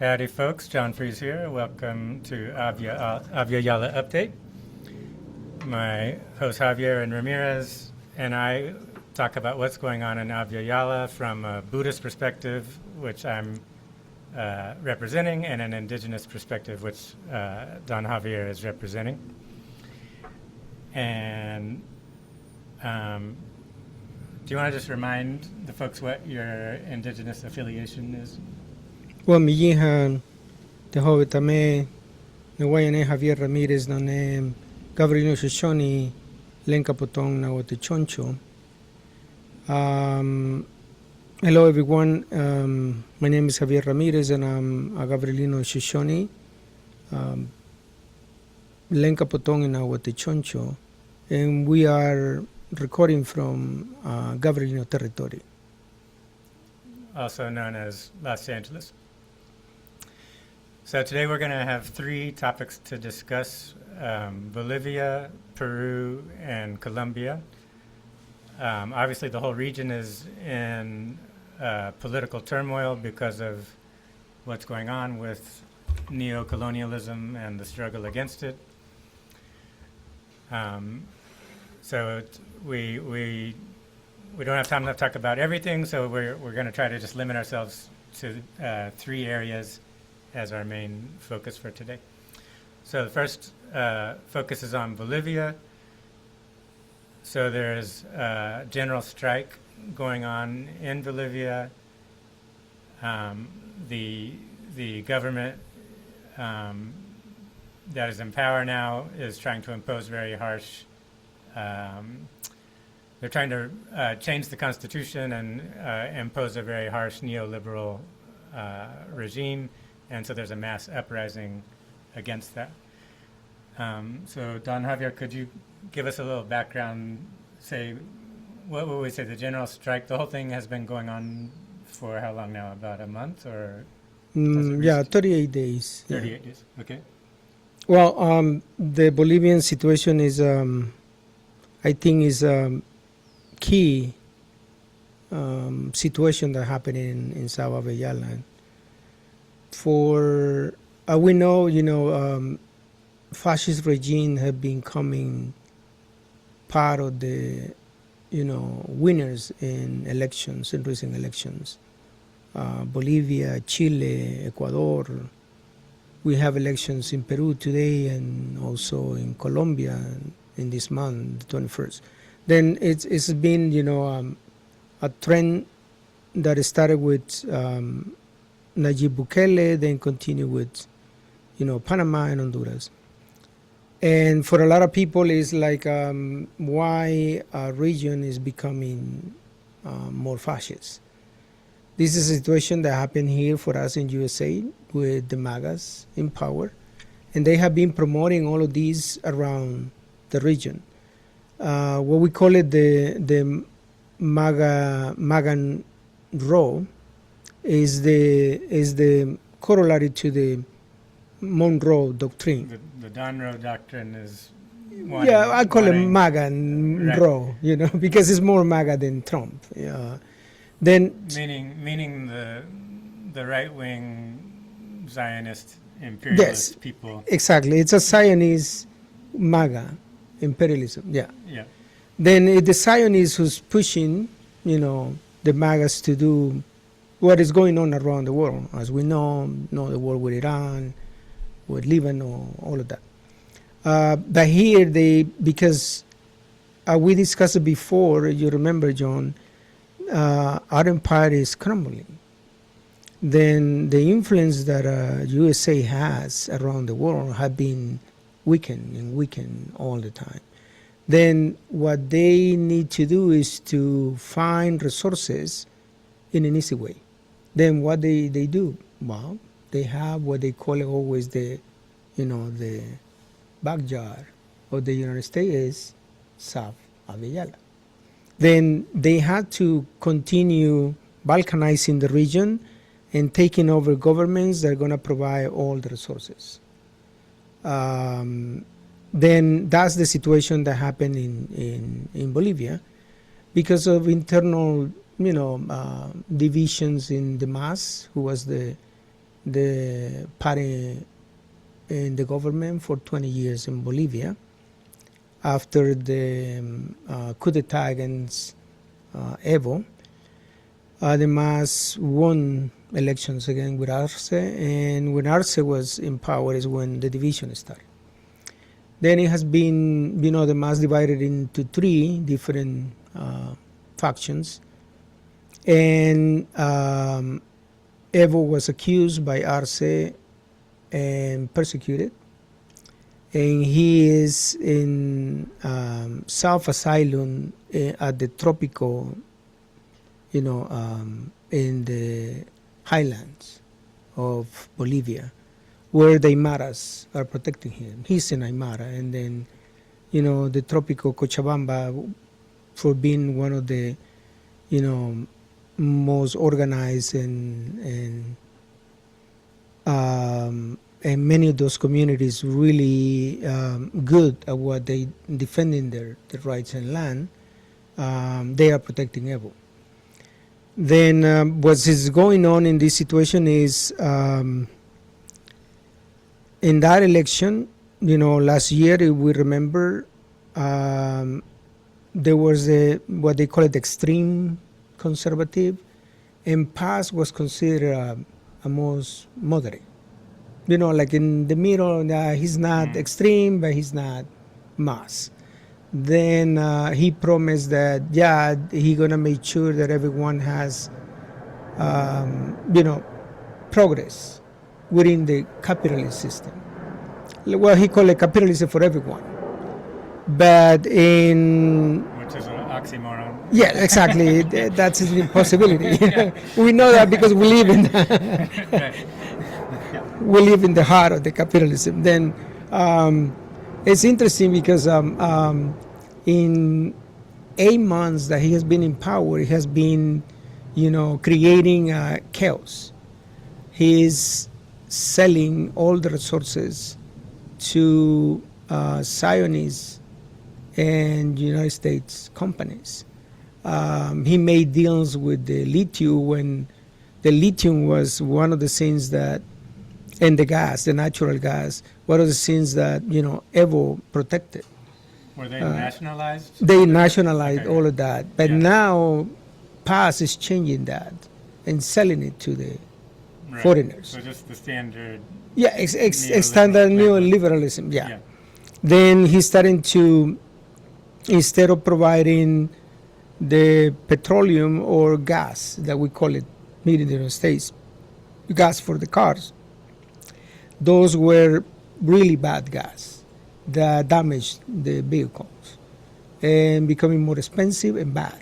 Howdy folks, John Fries here. Welcome to Avia Yala Update. My host Javier and Ramirez and I talk about what's going on in Avia Yala from a Buddhist perspective, which I'm representing, and an indigenous perspective, which Don Javier is representing. And do you want to just remind the folks what your indigenous affiliation is? Well, mi hija, the Hobbitame, the Wayane Javier Ramirez, no name, Gabriel Shoshoni, Lenka Potong, na Choncho. Hello, everyone. My name is Javier Ramirez, and I'm a Gabrielino Shoshoni, Lenka Potong in Choncho, and we are recording from Gabrielino territory, also known as Los Angeles. So today we're going to have three topics to discuss: Bolivia, Peru, and Colombia. Obviously, the whole region is in political turmoil because of what's going on with neo-colonialism and the struggle against it. So we don't have time to talk about everything, so we're going to try to just limit ourselves to three areas as our main focus for today. So the first focus is on Bolivia. So there's a general strike going on in Bolivia. The government that is in power now is trying to impose very harsh. They're trying to change the constitution and impose a very harsh neoliberal regime, and so there's a mass uprising against that. So Don Javier, could you give us a little background? Say, what would we say, the general strike? The whole thing has been going on for how long now? About a month, or? 38 days. 38 days. Okay. Well, the Bolivian situation is, I think, is key situation that happened in South Avellala. For we know, fascist regime have been coming part of the, winners in elections, in recent elections. Bolivia, Chile, Ecuador. We have elections in Peru today and also in Colombia in this month, the 21st. Then it's been, a trend that started with Nayib Bukele, then continue with, Panama and Honduras. And for a lot of people, it's like why a region is becoming more fascist. This is a situation that happened here for us in USA with the MAGAs in power, and they have been promoting all of these around the region. What we call it the MAGA row is the corollary to the Monroe Doctrine. The Monroe Doctrine is I call it MAGA and right. Roe, because it's more MAGA than Trump. Then meaning the right wing Zionist imperialist people. Exactly. It's a Zionist MAGA imperialism. Yeah. Then the Zionists who's pushing, the MAGAs to do what is going on around the world, as we know the war with Iran, with Lebanon, all of that. But here because we discussed it before, you remember, John, our empire is crumbling. Then the influence that USA has around the world have been weakened all the time. Then what they need to do is to find resources in an easy way. Then what they do? Well, they have what they call it always the backyard of the United States is South Avellala. Then they had to continue balkanizing the region and taking over governments that are going to provide all the resources. Then that's the situation that happened in Bolivia because of internal, divisions in the MAS, who was the the party in the government for 20 years in Bolivia. After the coup d'etat against Evo, the MAS won elections again with Arce, and when Arce was in power is when the division started. Then it has been, the MAS divided into three different factions, and Evo was accused by Arce and persecuted, and he is in self-asylum at the tropical, in the highlands of Bolivia, where the Aymaras are protecting him. He's an Aymara, and then, the tropical Cochabamba, for being one of the, most organized and many of those communities really good at what they defending their rights and land. They are protecting Evo. Then what is going on in this situation is in that election, last year, if we remember, there was what they call it extreme conservative, and Paz was considered a most moderate. Like in the middle, he's not extreme, but he's not mass. Then he promised that, he's going to make sure that everyone has, progress within the capitalist system. Well, he called it capitalism for everyone. But which is an oxymoron. Yeah, exactly. That's an impossibility. We know that because we live in we live in the heart of the capitalism. Then it's interesting because in 8 months that he has been in power, he has been, creating chaos. He is selling all the resources to Zionist and United States companies. He made deals with the lithium when the lithium was one of the things that, and the gas, the natural gas, one of the things that, Evo protected. Were they nationalized? They nationalized all of that. But now Paz is changing that and selling it to the foreigners. So just the standard. Yeah, standard neoliberalism. Yeah. Then he's starting to, instead of providing the petroleum or gas that we call it here in the United States, gas for the cars, those were really bad gas that damaged the vehicles and becoming more expensive and bad.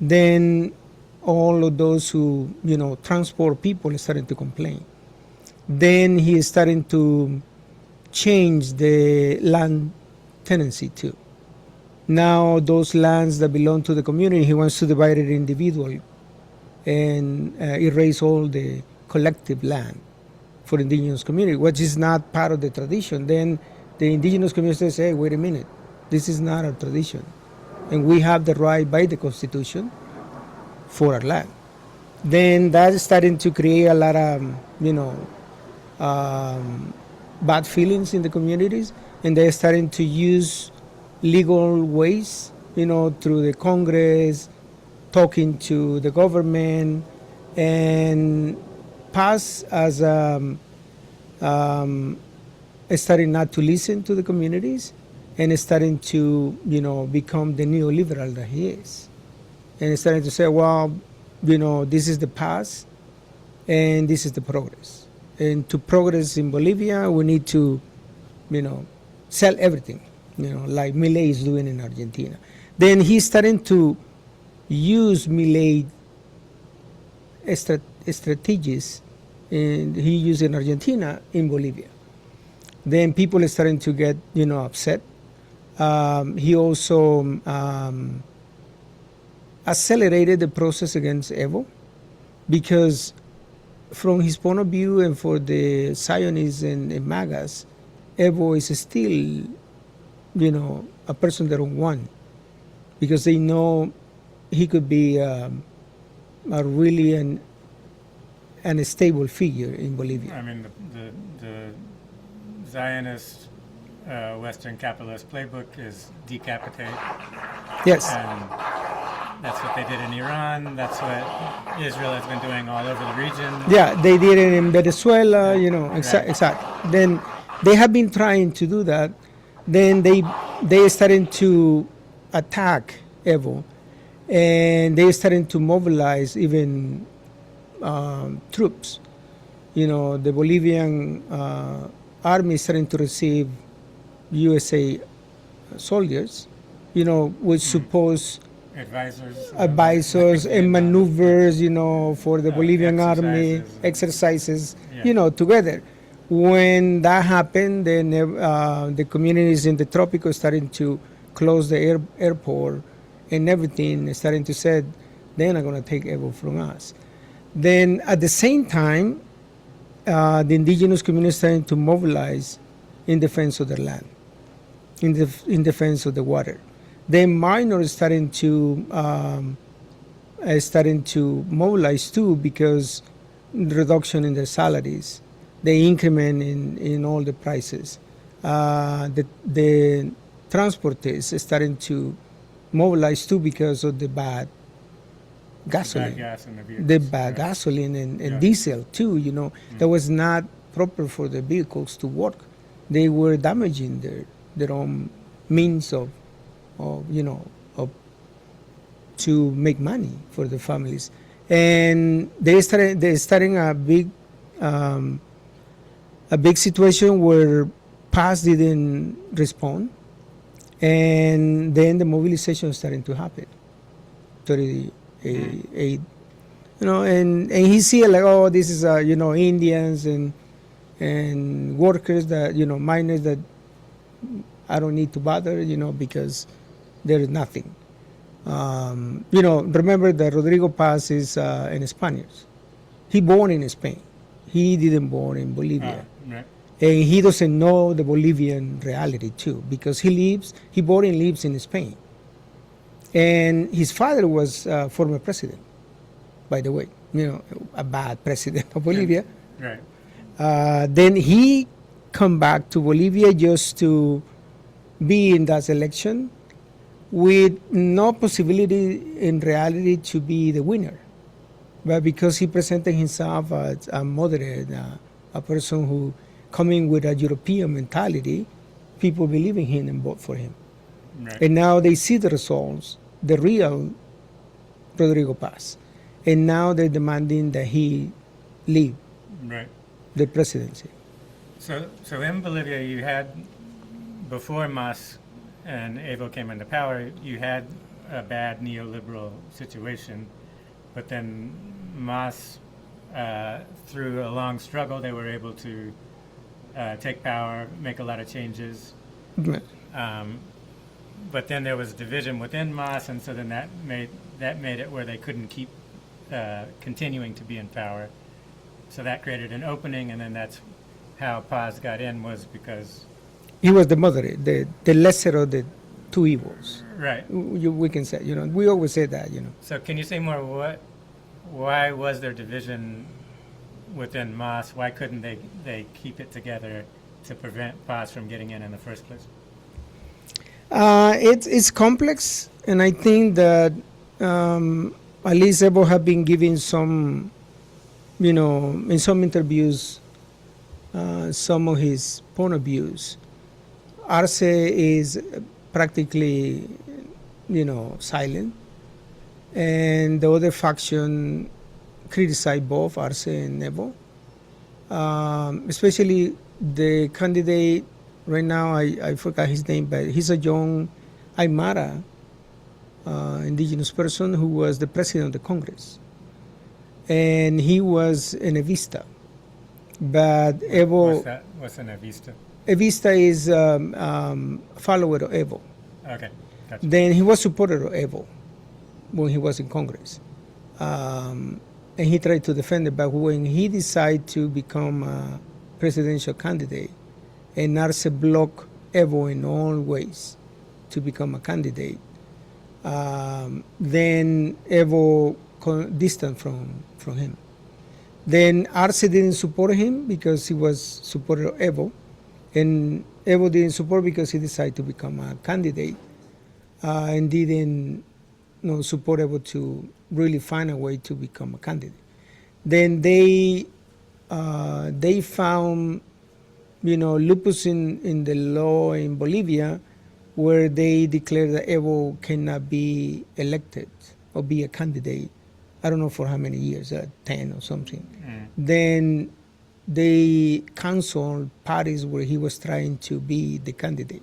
Then all of those who, transport people are starting to complain. Then he is starting to change the land tenancy too. Now those lands that belong to the community, he wants to divide it individually and erase all the collective land for indigenous community, which is not part of the tradition. Then the indigenous community says, hey, wait a minute, this is not our tradition. And we have the right by the Constitution for our land. Then that's starting to create a lot of, bad feelings in the communities, and they're starting to use legal ways, through the Congress, talking to the government, and Paz as starting not to listen to the communities and starting to, become the neoliberal that he is. And starting to say, well, this is the past and this is the progress. And to progress in Bolivia, we need to, sell everything, like Milei is doing in Argentina. Then he's starting to use Milei strategies, and he used in Argentina, in Bolivia. Then people are starting to get, upset. He also accelerated the process against Evo, because from his point of view and for the Zionists and MAGAs, Evo is still, a person they don't want, because they know he could be a really and a stable figure in Bolivia. I mean, the Zionist Western capitalist playbook is decapitate, Yes. and that's what they did in Iran. That's what Israel has been doing all over the region. Yeah, they did it in Venezuela, you know, Right. exactly. Then they have been trying to do that. Then they started to attack Evo, and they started to mobilize even troops. You know, the Bolivian army is starting to receive USA soldiers, you know, which suppose advisors and maneuvers, you know, for the Bolivian army, exercises, Yeah. you know, together. When that happened, then the communities in the tropics starting to close the airport and everything, starting to say they're not going to take Evo from us. Then at the same time, the indigenous communities starting to mobilize in defense of their land, in defense of the water. Then minors starting to mobilize too, because the reduction in their salaries, the increment in all the prices, the transporters is starting to mobilize too because of the bad gasoline, Bad gas in the vehicles. the bad Right. gasoline and Yeah. diesel too. You know, that was not proper for the vehicles to work. They were damaging their own means of you know, of to make money for the families, and they're starting a big situation where PAS didn't respond, and then the mobilization is starting to happen. 38, you know, and he see like, oh, this is you know, Indians and workers that, you know, miners that I don't need to bother, you know, because there is nothing. You know, remember that Rodrigo Paz is an Spaniard. He born in Spain. He didn't born in Bolivia. Right. And he doesn't know the Bolivian reality too, because he born and lives in Spain. And his father was former president, by the way, you know, a bad president of Bolivia. Right. Then he come back to Bolivia just to be in that election, with no possibility in reality to be the winner. But because he presented himself as a moderate, a person who coming with a European mentality, people believe in him and vote for him. Right. And now they see the results, the real Rodrigo Paz. And now they're demanding that he leave Right. the presidency. So in Bolivia, you had, before Mas and Evo came into power, you had a bad neoliberal situation, but then Mas, through a long struggle, they were able to take power, make a lot of changes. But then there was division within Mas, and so then that made it where they couldn't keep continuing to be in power. So that created an opening, and then that's how Paz got in, was because He was the moderate, the lesser of the two evils. right. We can say, you know, we always say that, you know. So can you say more? Why was there division within Mas? Why couldn't they keep it together to prevent Paz from getting in the first place? It's complex, and I think that at least Evo have been giving some, you know, in some interviews, some of his point of views. Arce is practically, you know, silent, and the other faction criticize both Arce and Evo, especially the candidate right now. I forgot his name, but he's a young Aymara indigenous person who was the president of the Congress, and he was an Evista. But Evo, What's an Avista? Evista is follower of Evo. Okay, gotcha. Then he was supporter of Evo when he was in Congress, and he tried to defend it. But when he decided to become a presidential candidate, and Arce blocked Evo in all ways to become a candidate, then Evo distant from him. Then Arce didn't support him because he was supporter of Evo, and Evo didn't support because he decided to become a candidate and didn't support Evo to really find a way to become a candidate. Then they found lupus in the law in Bolivia, where they declared that Evo cannot be elected or be a candidate. I don't know for how many years, 10 or something. Then they canceled parties where he was trying to be the candidate.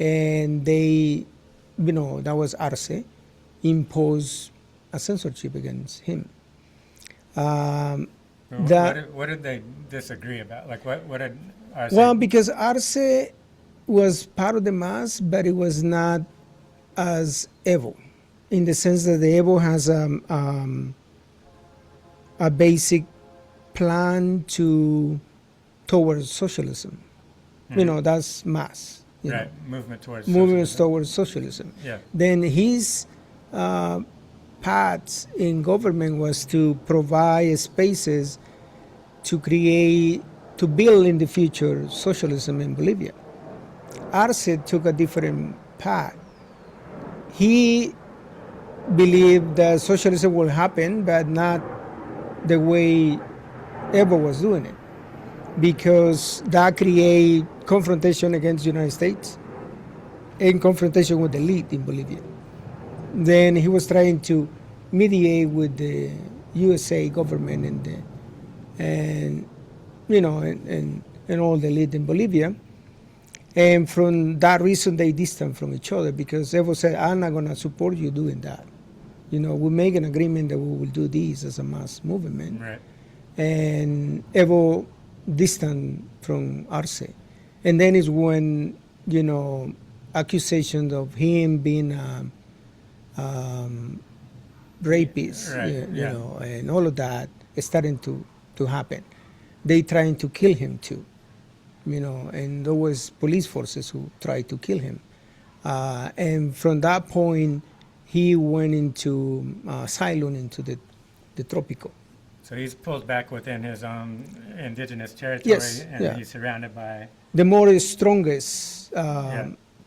And they, that was Arce, imposed a censorship against him. What did they disagree about? Like, what did Arce? Well, because Arce was part of the MAS, but it was not as Evo, in the sense that the Evo has a basic plan towards socialism. That's MAS. Right, movement towards movements socialism. towards socialism. Yeah. Then his path in government was to provide spaces to build in the future socialism in Bolivia. Arce took a different path. He believed that socialism will happen, but not the way Evo was doing it, because that create confrontation against the United States and confrontation with the elite in Bolivia. Then he was trying to mediate with the USA government and all the elite in Bolivia. And from that reason, they distanced from each other, because Evo said, I'm not going to support you doing that. We make an agreement that we will do this as a mass movement. Right. And Evo distanced from Arce. And then is when, accusations of him being rapist, Right, and all of that is starting to happen. They trying to kill him too, and there was police forces who tried to kill him. And from that point, he went into asylum into the tropical. So he's pulled back within his own indigenous territory, Yes, and yeah. he's surrounded by. The more strongest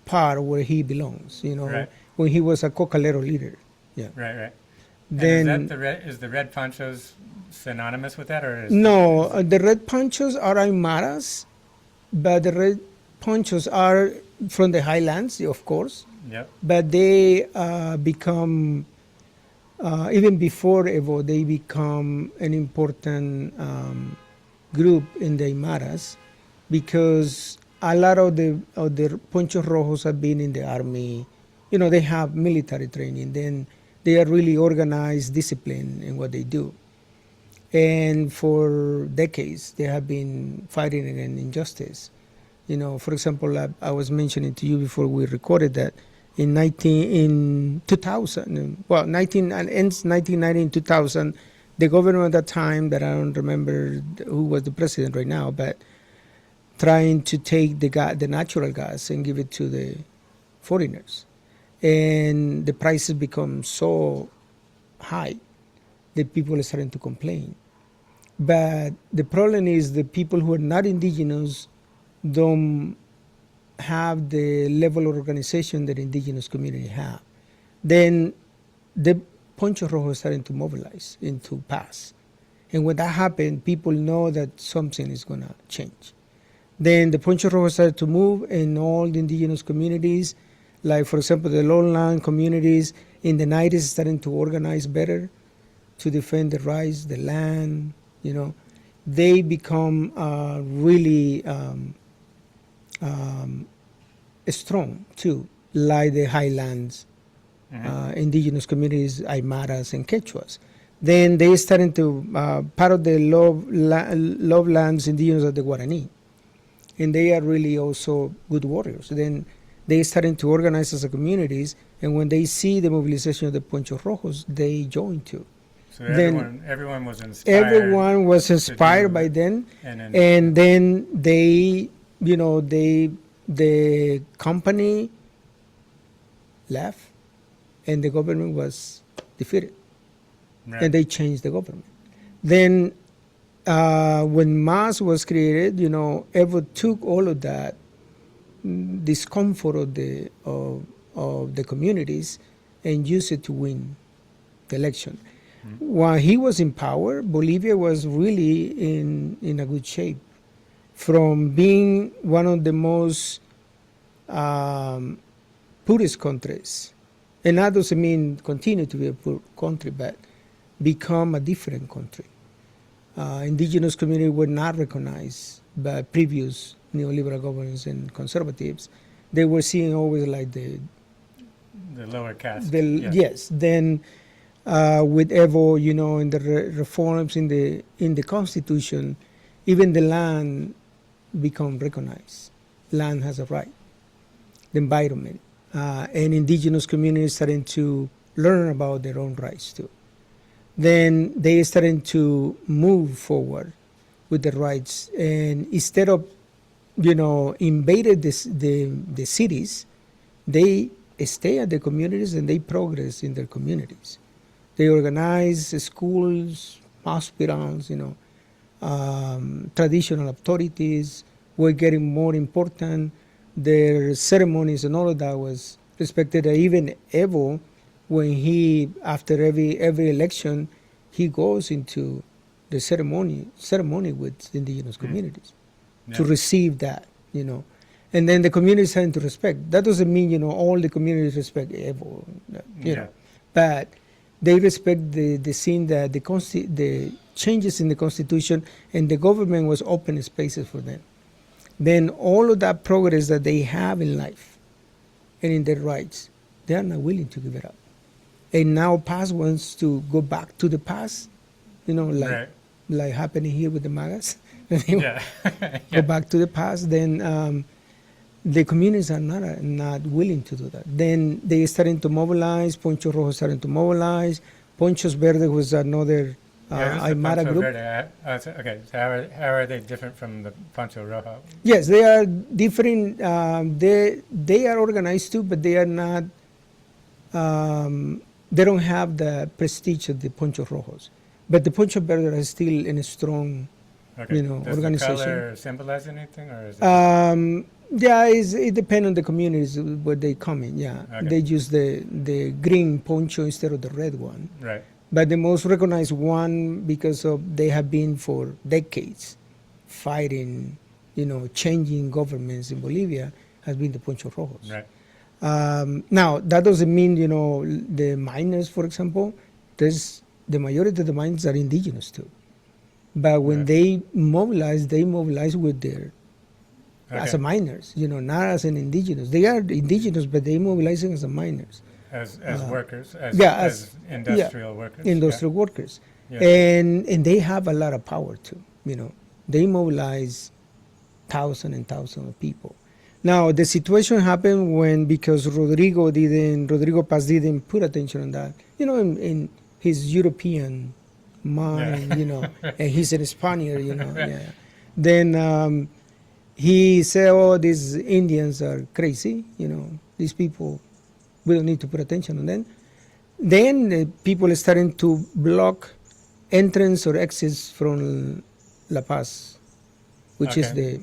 part where he belongs, Right. when he was a Cocalero leader. Yeah. Right. Then And is the red ponchos synonymous with that, or is no, the red ponchos are Aymaras, but the red ponchos are from the highlands, of course. Yep. But they become even before Evo, they become an important group in the Aymaras, because a lot of the Ponchos Rojos have been in the army. They have military training. Then they are really organized, disciplined in what they do. And for decades, they have been fighting against injustice. For example, I was mentioning to you before we recorded that in 2000, well, 1990 and 2000, the government at that time, that I don't remember who was the president right now, but trying to take the natural gas and give it to the foreigners. And the prices become so high that people are starting to complain. But the problem is the people who are not indigenous don't have the level of organization that indigenous community have. Then the Poncho Rojo is starting to mobilize into pass. And when that happens, people know that something is going to change. Then the Poncho Rojo started to move in all the indigenous communities, like, for example, the lowland communities in the 90s starting to organize better to defend the rights, the land, They become really strong, too, like the highlands, indigenous communities, Aymaras and Quechuas. Then they started to, part of the love lands indigenous of the Guarani. And they are really also good warriors. Then they started to organize as a communities, and when they see the mobilization of the Ponchos Rojos, they join too. So everyone was inspired. Everyone was inspired by them, and then they, the company left, and the government was defeated, right. And they changed the government. Then when MAS was created, Evo took all of that discomfort of the communities and used it to win the election. While he was in power, Bolivia was really in a good shape. From being one of the most poorest countries, and that doesn't mean continue to be a poor country, but become a different country. Indigenous communities were not recognized by previous neoliberal governments and conservatives. They were seen always like the lower caste. Yes. Then with Evo, in the reforms in the constitution, even the land become recognized. Land has a right. The environment and indigenous communities starting to learn about their own rights too. Then they started to move forward with the rights, and instead of invaded the cities, they stay at the communities and they progress in their communities. They organize schools, hospitals, traditional authorities were getting more important. Their ceremonies and all of that was respected. Even Evo, when he, after every election, he goes into the ceremony with indigenous communities to receive that, And then the communities having to respect. That doesn't mean, all the communities respect Evo, but they respect the scene that the changes in the constitution and the government was open spaces for them. Then all of that progress that they have in life and in their rights, they are not willing to give it up. And now past wants to go back to the past, like happening here with the MAGAs. Go back to the past, then the communities are not willing to do that. Then they starting to mobilize. Poncho Rojo starting to mobilize. Ponchos Verde was another Aymara group. Okay, so how are they different from the Poncho Rojo? Yes, they are different. They are organized too, but they are not. They don't have the prestige of the Poncho Rojos. But the Poncho Verde is still in a strong, Does organization. the color symbolize anything, or is it? It depends on the communities where they come in. Yeah, Okay. They use the green poncho instead of the red one. Right. But the most recognized one, because of they have been for decades fighting, changing governments in Bolivia, has been the Poncho Rojos. Right. Now that doesn't mean the miners, for example. The majority of the miners are indigenous too. But when they mobilize with their as a miners, not as an indigenous. They are indigenous, but they mobilizing as a miners. As workers, as industrial workers. Industrial workers. Yeah. And they have a lot of power too. They mobilize thousands and thousands of people. Now the situation happened because Rodrigo Paz didn't put attention on that. In his European mind, and he's a Spaniard, Yeah. Then he said, "Oh, these Indians are crazy. These people, we don't need to put attention on them." Then people are starting to block entrance or exits from La Paz, which is the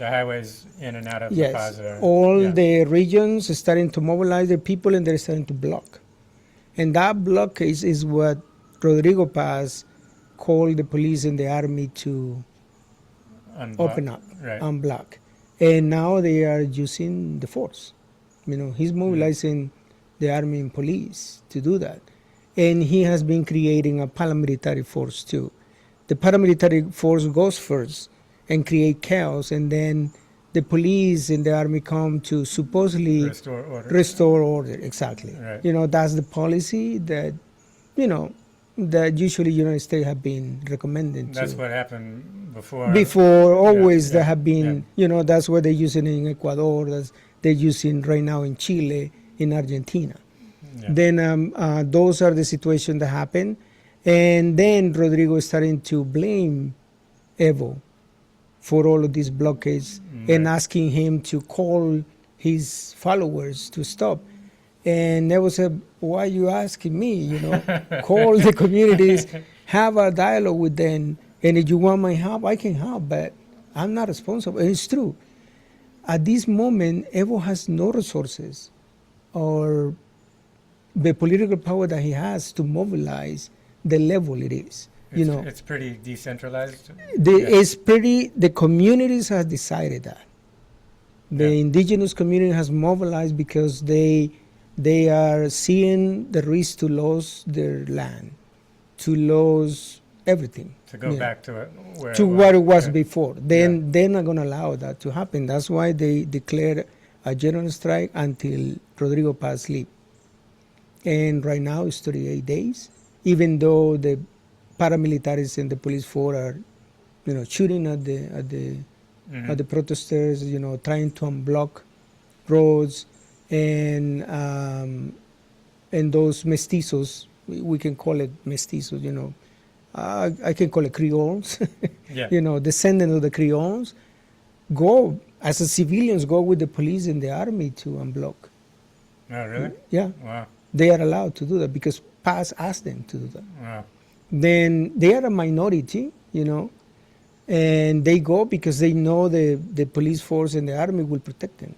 highways in and out of La Paz. All the regions are starting to mobilize the people, and they're starting to block. And that block is what Rodrigo Paz called the police and the army to open up, unblock. And now they are using the force. He's mobilizing the army and police to do that. And he has been creating a paramilitary force too. The paramilitary force goes first and create chaos, and then the police and the army come to supposedly restore order. Exactly. Right. That's the policy that, that usually United States have been recommending. That's what happened before. Always there have been, that's what they're using in Ecuador, they're using right now in Chile, in Argentina. Yeah. Then those are the situations that happen. And then Rodrigo is starting to blame Evo for all of these blockades and asking him to call his followers to stop. And Evo said, "Why are you asking me? Call the communities, have a dialogue with them, And if you want my help, I can help, but I'm not responsible. And it's true. At this moment, Evo has no resources or the political power that he has to mobilize the level it is. It's pretty decentralized. The communities have decided that. The indigenous community has mobilized because they are seeing the risk to lose their land, to lose everything. To go back to what it was before. Then they're not going to allow that to happen. That's why they declared a general strike until Rodrigo Paz leave. And right now it's 38 days, even though the paramilitaries and the police force are, shooting at the protesters, trying to unblock roads, and those mestizos, we can call it mestizos, I can call it Creoles, descendants of the Creoles, go as a civilians go with the police and the army to unblock. Oh, really? Yeah. Wow. They are allowed to do that because Paz asked them to do that. Wow. Then they are a minority, and they go because they know the police force and the army will protect them.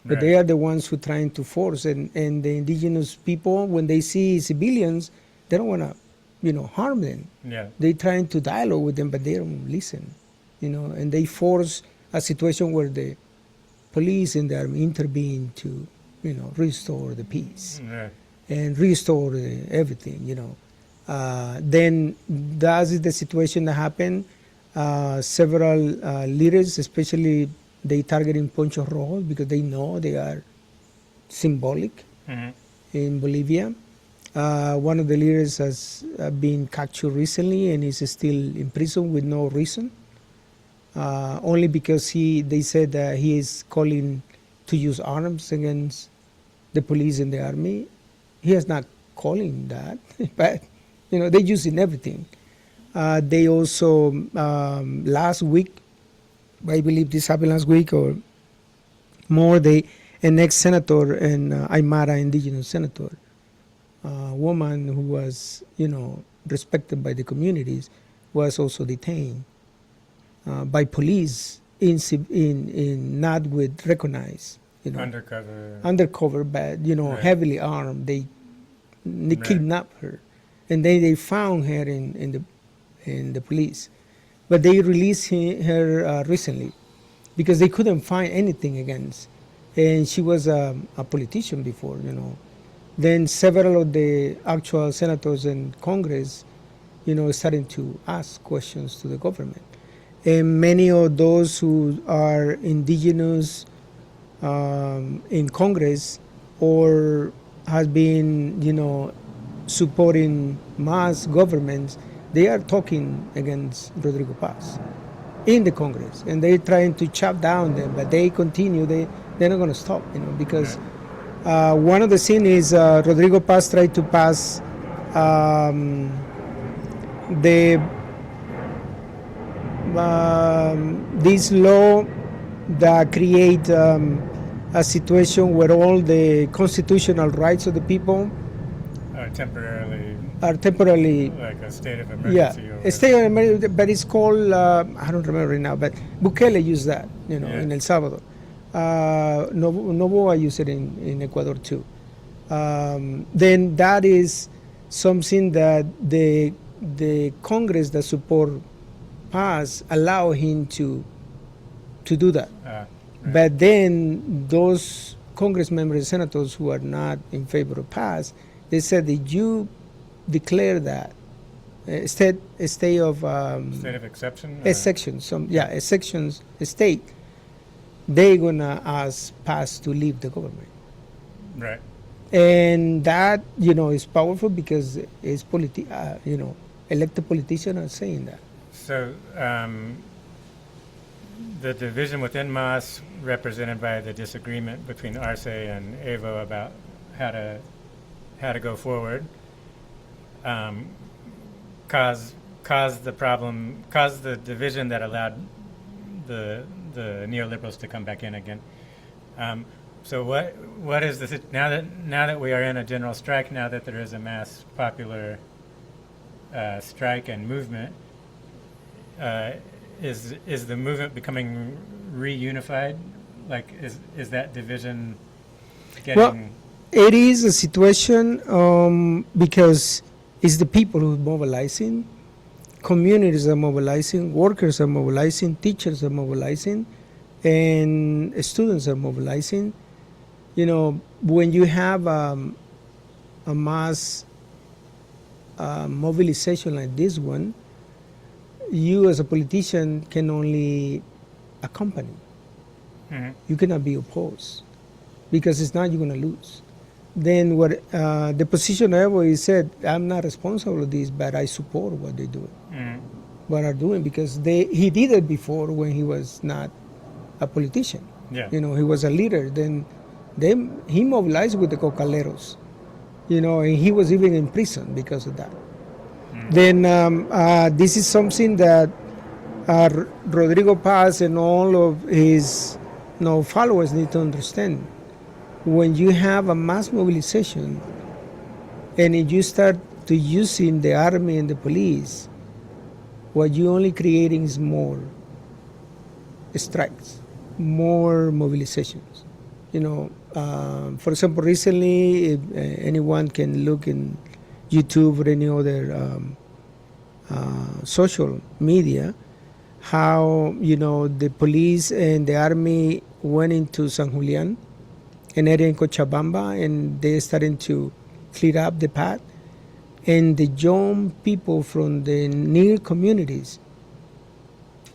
But they are the ones who are trying to force, and the indigenous people, when they see civilians, they don't want to, harm them. Yeah. They're trying to dialogue with them, but they don't listen, and they force a situation where the police and the army intervene to, restore the peace and restore everything, Then that is the situation that happened. Several leaders, especially they targeting Poncho Rojos because they know they are symbolic in Bolivia. One of the leaders has been captured recently and is still in prison with no reason, only because they said that he is calling to use arms against the police and the army. He is not calling that, but they're using everything. They also last week, I believe this happened last week or more, an ex-senator and Aymara indigenous senator, a woman who was, respected by the communities, was also detained by police in not with recognized, undercover, but heavily armed. They kidnapped her, and then they found her in the police, but they released her recently because they couldn't find anything against, and she was a politician before, Then several of the actual senators in Congress, starting to ask questions to the government. And many of those who are indigenous in Congress or has been, supporting mass governments, they are talking against Rodrigo Paz in the Congress. And they're trying to chop down them, but they continue. They're not going to stop, because one of the things is Rodrigo Paz tried to pass this law that create a situation where all the constitutional rights of the people are temporarily like a state of emergency. A state of emergency, but it's called I don't remember right now, but Bukele used that, in El Salvador. Novoa used it in Ecuador too. Then that is something that the Congress that support Paz allow him to do that. Right. But then those Congress members and senators who are not in favor of Paz, they said that you declare that state of state of exception. A state. They're gonna ask Paz to leave the government. Right. And that is powerful because it's elected politicians are saying that. So the division within MAS, represented by the disagreement between Arce and Evo about how to go forward, caused the division that allowed the neoliberals to come back in again. So what is this now that we are in a general strike, now that there is a mass popular strike and movement? is the movement becoming reunified? Like, is that division getting? Well, it is a situation because it's the people who are mobilizing, communities are mobilizing, workers are mobilizing, teachers are mobilizing, and students are mobilizing. You know, when you have a mass mobilization like this one, you as a politician can only accompany. Mhm. You cannot be opposed because it's not you're going to lose. Then what the position I always said, I'm not responsible for this, but I support what they do, Mhm. what are doing because he did it before when he was not a politician. Yeah. You know, he was a leader. Then he mobilized with the cocaleros. You know, and he was even in prison because of that. Then this is something that Rodrigo Paz and all of his followers need to understand. When you have a mass mobilization and if you start to using the army and the police, what you're only creating is more strikes, more mobilizations. You know, for example, recently, if anyone can look in YouTube or any other social media, how the police and the army went into San Julian, an area in Cochabamba, and they started to clear up the path. And the young people from the near communities,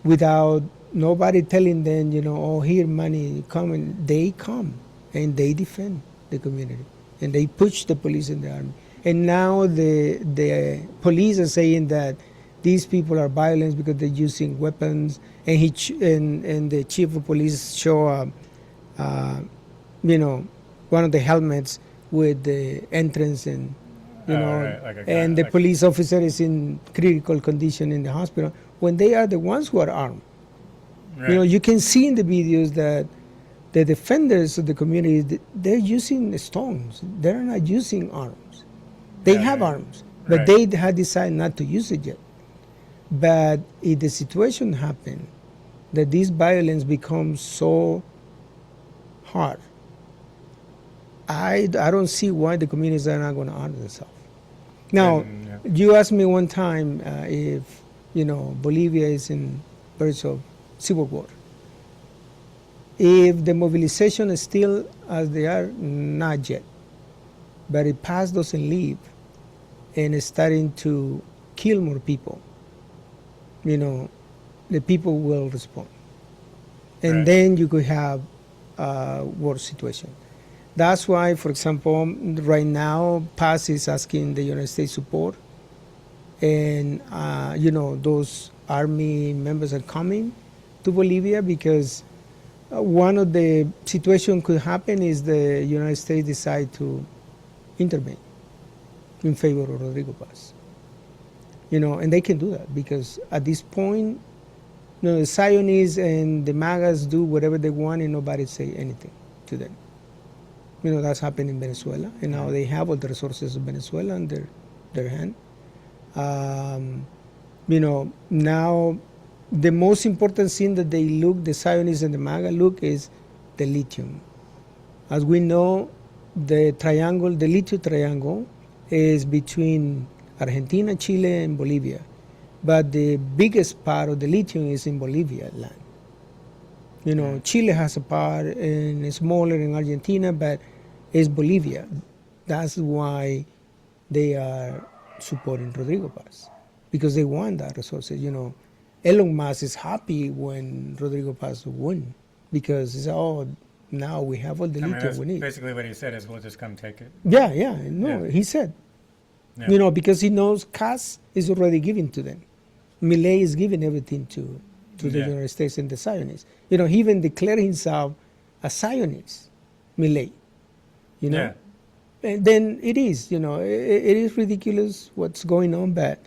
without nobody telling them, oh, here money coming, they come and they defend the community and they push the police and the army. And now the police are saying that these people are violent because they're using weapons. And and the chief of police show one of the helmets with the entrance and Right, like a guy, and the like, police officer is in critical condition in the hospital when they are the ones who are armed. right. You can see in the videos that the defenders of the community, they're using stones. They're not using arms. They Yeah, have yeah. arms, but Right. they had decided not to use it yet. But if the situation happened that this violence becomes so hard, I don't see why the communities are not going to arm themselves. Now, And, you asked me one time if Bolivia is in verge of civil war. If the mobilization is still as they are, not yet. But if Paz doesn't leave and is starting to kill more people, the people will respond. And Right. then you could have a war situation. That's why, for example, right now, Paz is asking the United States support. And, those army members are coming to Bolivia because one of the situations could happen is the United States decide to intervene in favor of Rodrigo Paz. And they can do that because at this point, the Zionists and the MAGAs do whatever they want and nobody say anything to them. That's happened in Venezuela, and now they have all the resources of Venezuela under their hand. Now the most important thing that the Zionists and the MAGA look is the lithium. As we know, the lithium triangle is between Argentina, Chile, and Bolivia. But the biggest part of the lithium is in Bolivia land. Chile has a part and it's smaller in Argentina, but it's Bolivia. That's why they are supporting Rodrigo Paz, because they want that resources. Elon Musk is happy when Rodrigo Paz won because he said, oh, now we have all the lithium that's we need. basically what he said is we'll just come take it. Yeah, Yeah. he said. Yeah. Because he knows CAS is already giving to them. Milei is giving everything to the Yeah. United States and the Zionists. He even declared himself a Zionist, Milei. Yeah. And then it is, it is ridiculous what's going on, but,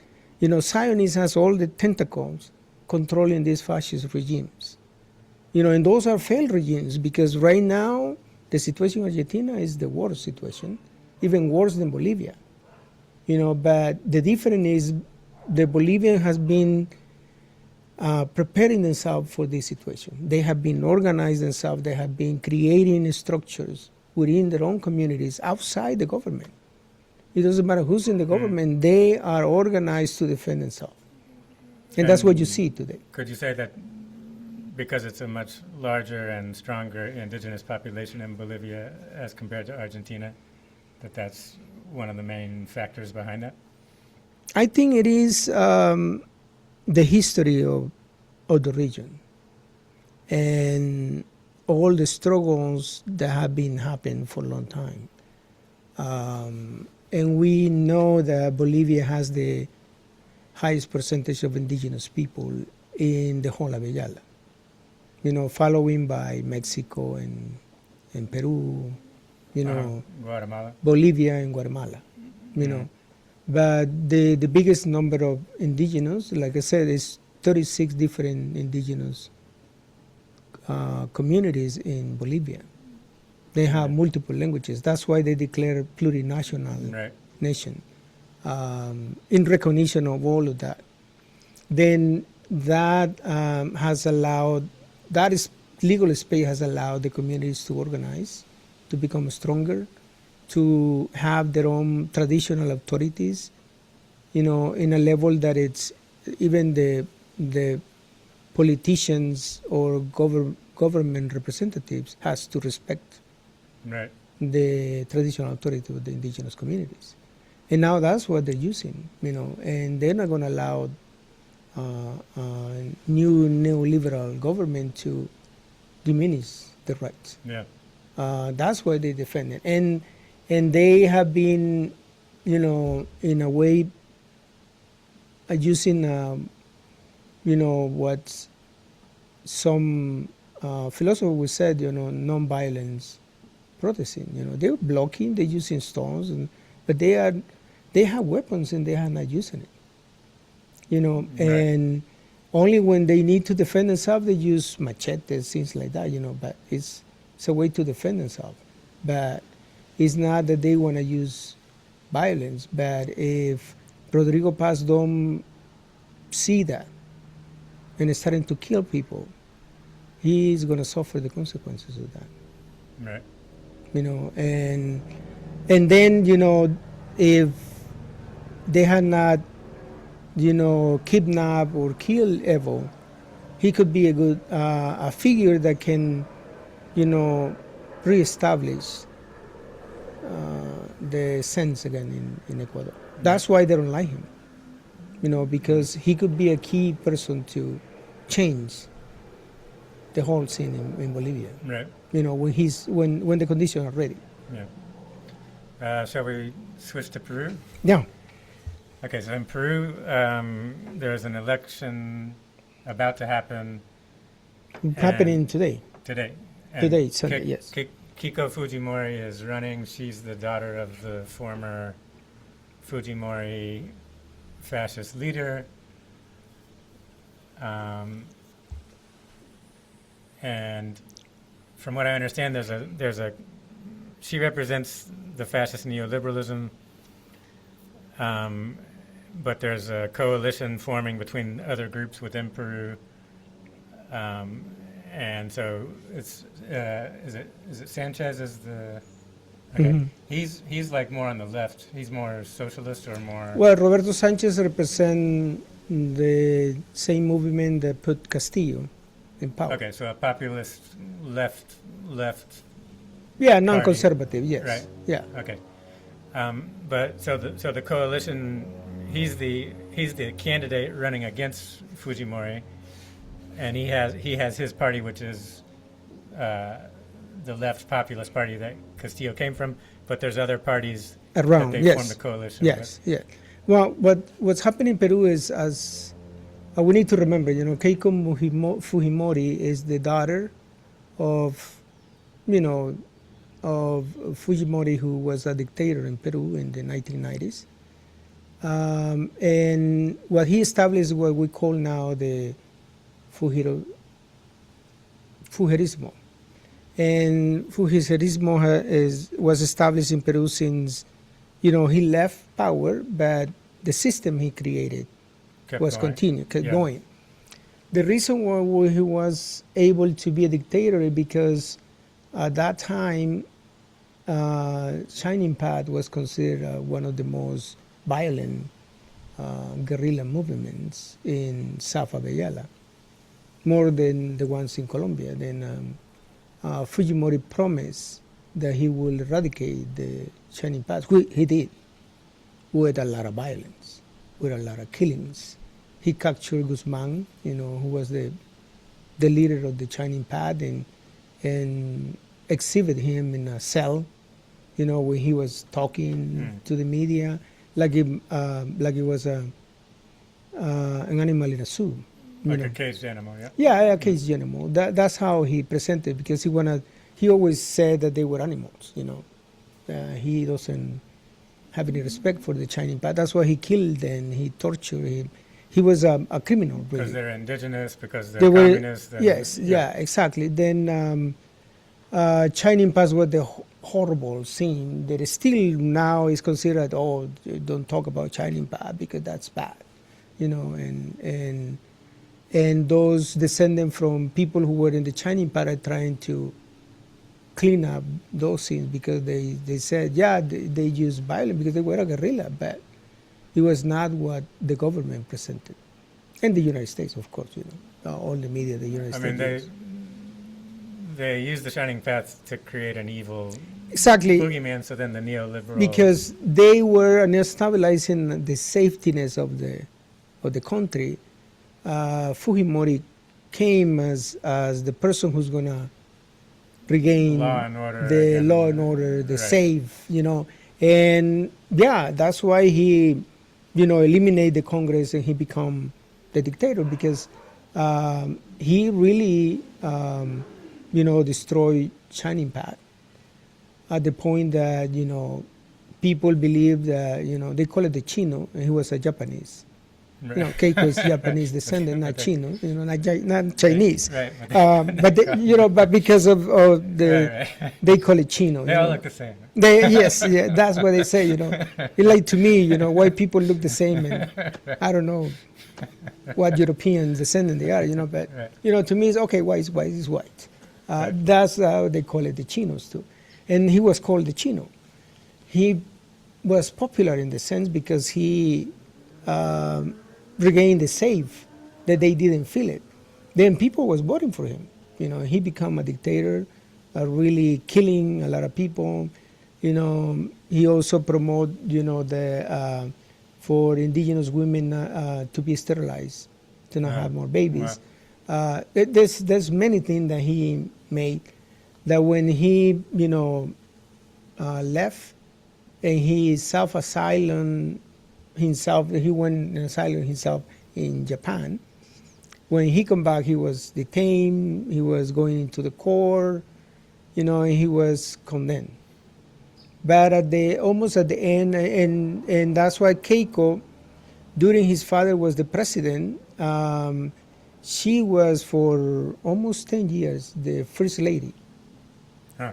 Zionist has all the tentacles controlling these fascist regimes. And those are failed regimes because right now the situation in Argentina is the worst situation, even worse than Bolivia. But the difference is the Bolivian has been preparing themselves for this situation. They have been organizing themselves. They have been creating structures within their own communities outside the government. It doesn't matter who's in the government. They are organized to defend themselves. And that's what you see today. Could you say that because it's a much larger and stronger indigenous population in Bolivia as compared to Argentina, that that's one of the main factors behind that? I think it is the history of the region and all the struggles that have been happening for a long time. And we know that Bolivia has the highest percentage of indigenous people in the whole Avellala, following by Mexico and Peru, Guatemala. Bolivia and Guatemala, But the biggest number of indigenous, like I said, is 36 different indigenous communities in Bolivia. They have multiple languages. That's why they declare plurinational nation in recognition of all of that. Then that has allowed, that is legal space has allowed the communities to organize, to become stronger, to have their own traditional authorities, in a level that it's even the politicians or government representatives has to respect the traditional authority of the indigenous communities. And now that's what they're using, and they're not going to allow new neoliberal government to diminish the rights. That's why they defend it. And they have been, in a way, using, what some philosophers said, non-violence protesting. They're blocking, they're using stones, but they have weapons and they are not using it. And only when they need to defend themselves, they use machetes, things like that, but it's a way to defend themselves. But it's not that they want to use violence, but if Rodrigo Paz don't see that and is starting to kill people, he's going to suffer the consequences of that. And then, if they had not, kidnapped or killed Evo, he could be a good a figure that can, reestablish the sense again in Ecuador. That's why they don't like him, because he could be a key person to change the whole scene in Bolivia. When the conditions are ready. Shall we switch to Peru? Yeah. Okay, so in Peru, there's an election about to happen. Happening today. Today. Today, Sunday, yes. Keiko Fujimori is running. She's the daughter of the former Fujimori fascist leader. And from what I understand, she represents the fascist neoliberalism, but there's a coalition forming between other groups within Peru, and so it's is it Sanchez is the okay? He's like more on the left. He's more socialist or more. Well, Roberto Sanchez represents the same movement that put Castillo in power. Okay, so a populist left. Yeah, non-conservative. Yes. Right. Yeah. Okay. But so the coalition, he's the candidate running against Fujimori, and he has his party, which is the left populist party that Castillo came from. But there's other parties around. that they formed a coalition. Yes. Yeah. Well, what's happening in Peru is, as we need to remember, Keiko Fujimori is the daughter of, of Fujimori, who was a dictator in Peru in the 1990s. And what he established is what we call now the Fujerismo. And Fujerismo was established in Peru since, he left power, but the system he created kept going. The reason why he was able to be a dictator is because at that time, Shining Path was considered one of the most violent guerrilla movements in South Venezuela, more than the ones in Colombia. Then Fujimori promised that he will eradicate the Shining Path. He did, with a lot of violence, with a lot of killings. He captured Guzman, who was the leader of the Shining Path, and exhibited him in a cell, when he was talking to the media, like it was an animal in a zoo. Like a caged animal, yeah? Yeah, a caged animal. That's how he presented, because he always said that they were animals, he doesn't have any respect for the Shining Path. That's why he killed and he tortured him. He was a criminal, really. Because they're indigenous, because they're communists. Yes, yeah, exactly. Then Shining Path was the horrible scene that is still now is considered, don't talk about Shining Path because that's bad, and those descendants from people who were in the Shining Path are trying to clean up those scenes, because they said, they used violence because they were a guerrilla, but it was not what the government presented. And the United States, of course, all the media, the United States. They used the Shining Path to create an evil boogeyman, so then the neoliberal... Because they were stabilizing the safetiness of the country. Fujimori came as the person who's going to regain law and order, the law and order, the safe, and that's why he, eliminated the Congress and he become the dictator, because he really, destroyed Shining Path at the point that, people believe that, they call it the Chino, and he was a Japanese. Right. Keiko is Japanese descendant, not Chino, not Chinese. Right. But because of the, they call it Chino. They all look the same. Yes, that's what they say. It's like, to me, white people look the same, and I don't know what European descendant they are, but to me it's okay. White is white. That's how they call it, the Chinos too, and he was called the Chino. He was popular in the sense because he regained the safe that they didn't feel it. Then people was voting for him. He became a dictator, really killing a lot of people. He also promoted, the for indigenous women to be sterilized, to not have more babies. Wow. There's many things that he made that when he, left and he self-asylum himself, he went in asylum himself in Japan. When he come back, he was detained, he was going into the court, and he was condemned. But almost at the end, and that's why Keiko, during his father was the president, she was for almost 10 years the first lady. Huh.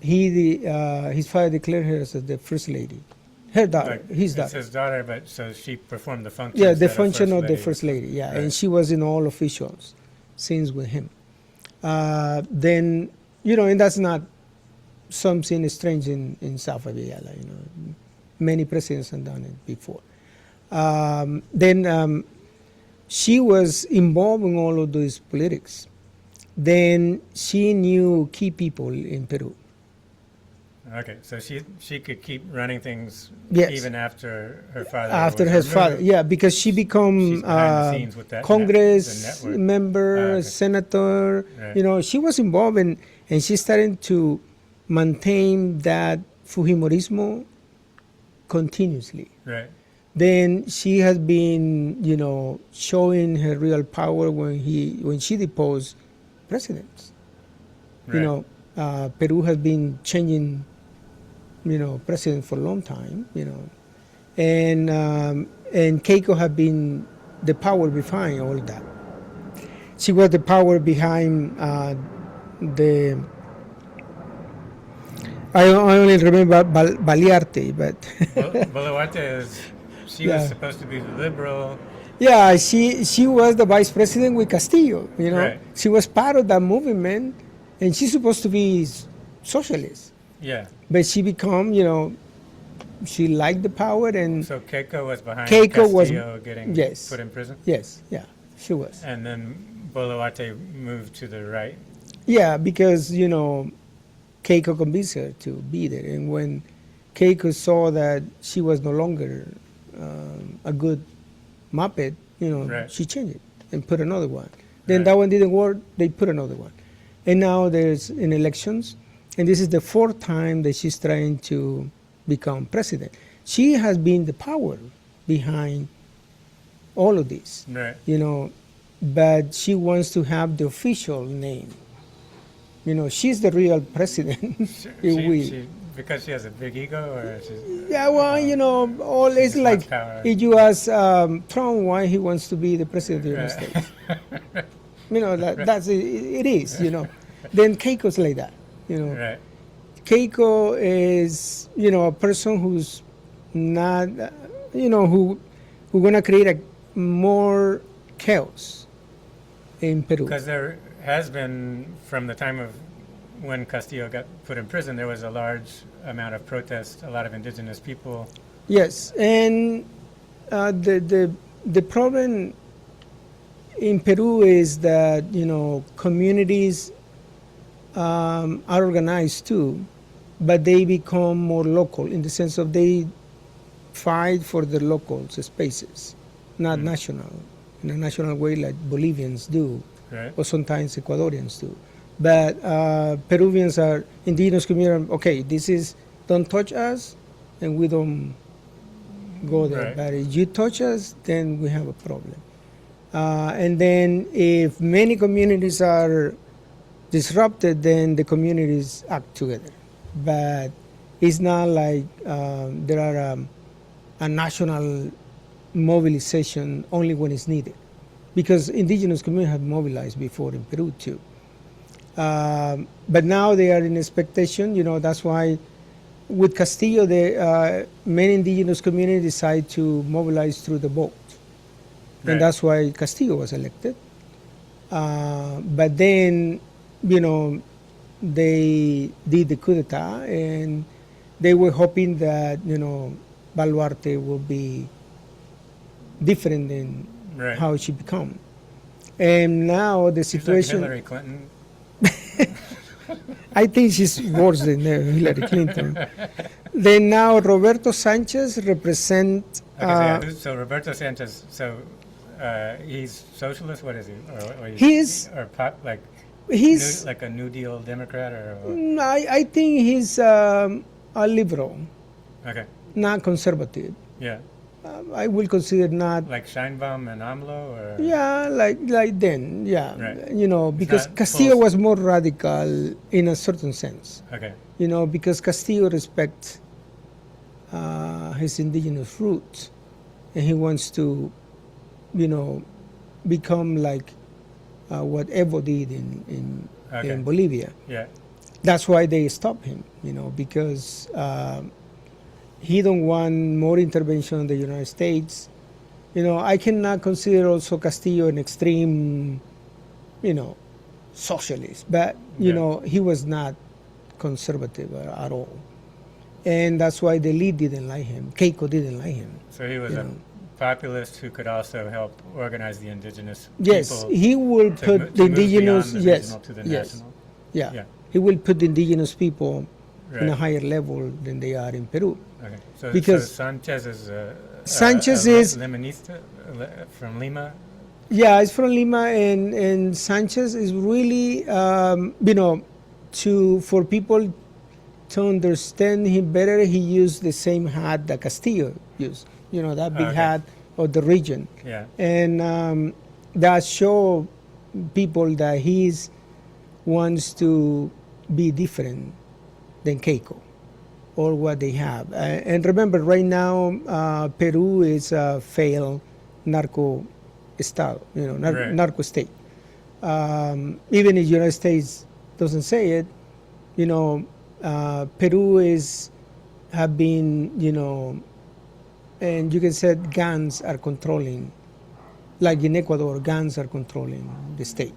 His father declared her as the first lady. Her daughter, his daughter. It's his daughter, but so she performed the function. Yeah, the function of the first lady. Right. And she was in all officials scenes with him. Then, and that's not something strange in South Venezuela. Many presidents have done it before. Then she was involved in all of those politics. Then she knew key people in Peru. Okay, so she could keep running things even after her father. After his father, because she became Congress member, senator. Right. She was involved and she started to maintain that Fujimorismo continuously. Right. Then she has been, showing her real power when she deposed presidents. Right. Peru has been changing, president for a long time, and Keiko had been the power behind all that. She was the power behind the. I only remember Balearte, but Balearte she was supposed to be the liberal. Yeah, she was the vice president with Castillo. You know, Right. she was part of that movement, and she's supposed to be socialist, Yeah. but she become, you know, she liked the power, and So Keiko was behind Keiko was, Castillo getting yes, put in prison, yes, yeah, she was. and then Boluarte moved to the right. Yeah, because you know, Keiko convinced her to be there, and when Keiko saw that she was no longer a good Muppet, you know, Right. she changed it and put another one. Then Right. that one didn't work, they put another one. And now there's in elections, and this is the fourth time that she's trying to become president. She has been the power behind all of this, Right. you know, but she wants to have the official name. You know, she's the real president. Because she has a big ego, or she's Yeah, well, you know, all she it's just wants like power. if you ask Trump why he wants to be the president of the United Right. States. You know, that's it is, you know. Then Keiko's like that, you know. Right. Keiko is, you know, a person who's not, you know, who gonna create a more chaos in Peru. Because there has been, from the time of when Castillo got put in prison, there was a large amount of protest, a lot of indigenous people. Yes, and the problem in Peru is that, you know, communities are organized too, but they become more local in the sense of they fight for the local spaces, not national, in a national way like Bolivians do, Right. or sometimes Ecuadorians do. But Peruvians are indigenous community. Okay, this is don't touch us, and we don't go there. Right. But if you touch us, then we have a problem. And then if many communities are disrupted, then the communities act together. But it's not like there are a national mobilization only when it's needed, because indigenous communities have mobilized before in Peru too. But now they are in expectation. You know, that's why with Castillo, many indigenous communities decide to mobilize through the vote. Right. And that's why Castillo was elected. But then, you know, they did the coup d'etat, and they were hoping that, you know, Baluarte will be different than Right. how she become. And now the She's like situation, Hillary Clinton. I think she's worse than Hillary Clinton. Then now Roberto Sanchez represent. Okay, so, yeah, so Roberto Sanchez, so he's socialist. What is he? Or He's- or pop, like He's. like a New Deal Democrat, or I think he's a liberal, okay, not conservative. yeah, I will consider not. like Scheinbaum and AMLO, or Yeah, like then, yeah, Right. you know, because not Castillo full- was more radical in a certain sense. okay, You know, because Castillo respects his indigenous roots, and he wants to, you know, become like what Evo did Okay. in Bolivia. yeah, That's why they stopped him, you know, because he don't want more intervention in the United States. You know, I cannot consider also Castillo an extreme, you know, socialist, but you Yeah. know, he was not conservative at all, and that's why the elite didn't like him. Keiko didn't like him. so he was You a know. populist who could also help organize the indigenous Yes, people he will to put mo- to the move beyond indigenous. the Yes, regional to the yes, national. yeah. Yeah. He will put the indigenous people in a Right. higher level than they are in Peru. Okay, so Because- Sanchez is Sanchez a is- Limanista from Lima. Yeah, it's from Lima, and Sanchez is really, you know, for people to understand him better, he used the same hat that Castillo used. You know, that big Okay. hat of the region, Yeah, and that show people that he's wants to be different than Keiko or what they have. And remember, right now, Peru is a failed narco estado, you know, Right. narco state. Even if the United States doesn't say it, you know, Peru have been, you know, and you can say guns are controlling like in Ecuador, gangs are controlling the state.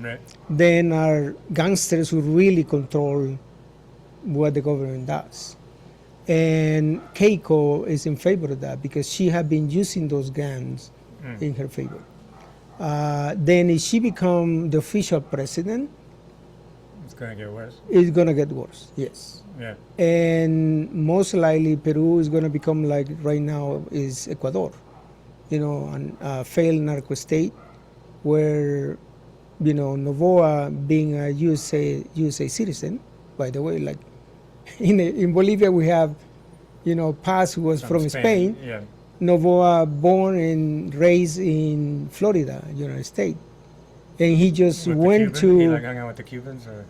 Right. Then are gangsters who really control what the government does. And Keiko is in favor of that because she had been using those gangs in her favor. Then if she become the official president, It's going to get worse. it's going to get worse, yes. Yeah. And most likely Peru is going to become like right now is Ecuador, a failed narco state where, Novoa being a USA citizen, by the way, like in Bolivia we have, Paz who was from Spain. Yeah. Novoa born and raised in Florida, United States. And he just With went the to... He like hung out with the Cubans? Or?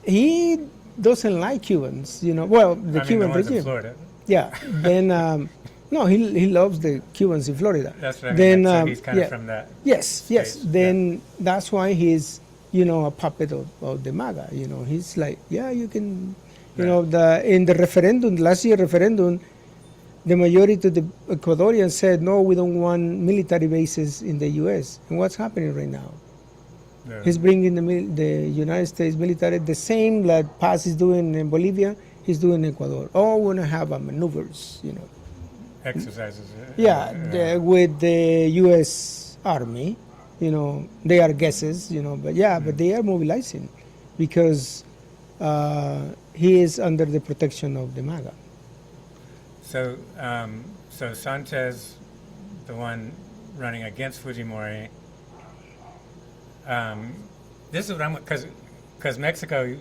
He doesn't like Cubans, well, the Cuban the ones regime. in Florida. Yeah. Then, no, he loves the Cubans in Florida. That's what I mean. Then, So he's kind of from that. Yes. space. Then that's why he's, a puppet of the MAGA. He's like, yeah, you can, in the referendum, last year referendum, the majority of the Ecuadorians said, no, we don't want military bases in the U.S. And what's happening right now? Yeah. He's bringing the United States military, the same that Paz is doing in Bolivia, he's doing in Ecuador. Oh, we're going to have maneuvers, Exercises. with the U.S. Army. They are guesses, but they are mobilizing because he is under the protection of the MAGA. So, so Sanchez, the one running against Fujimori, this is what I'm, because Mexico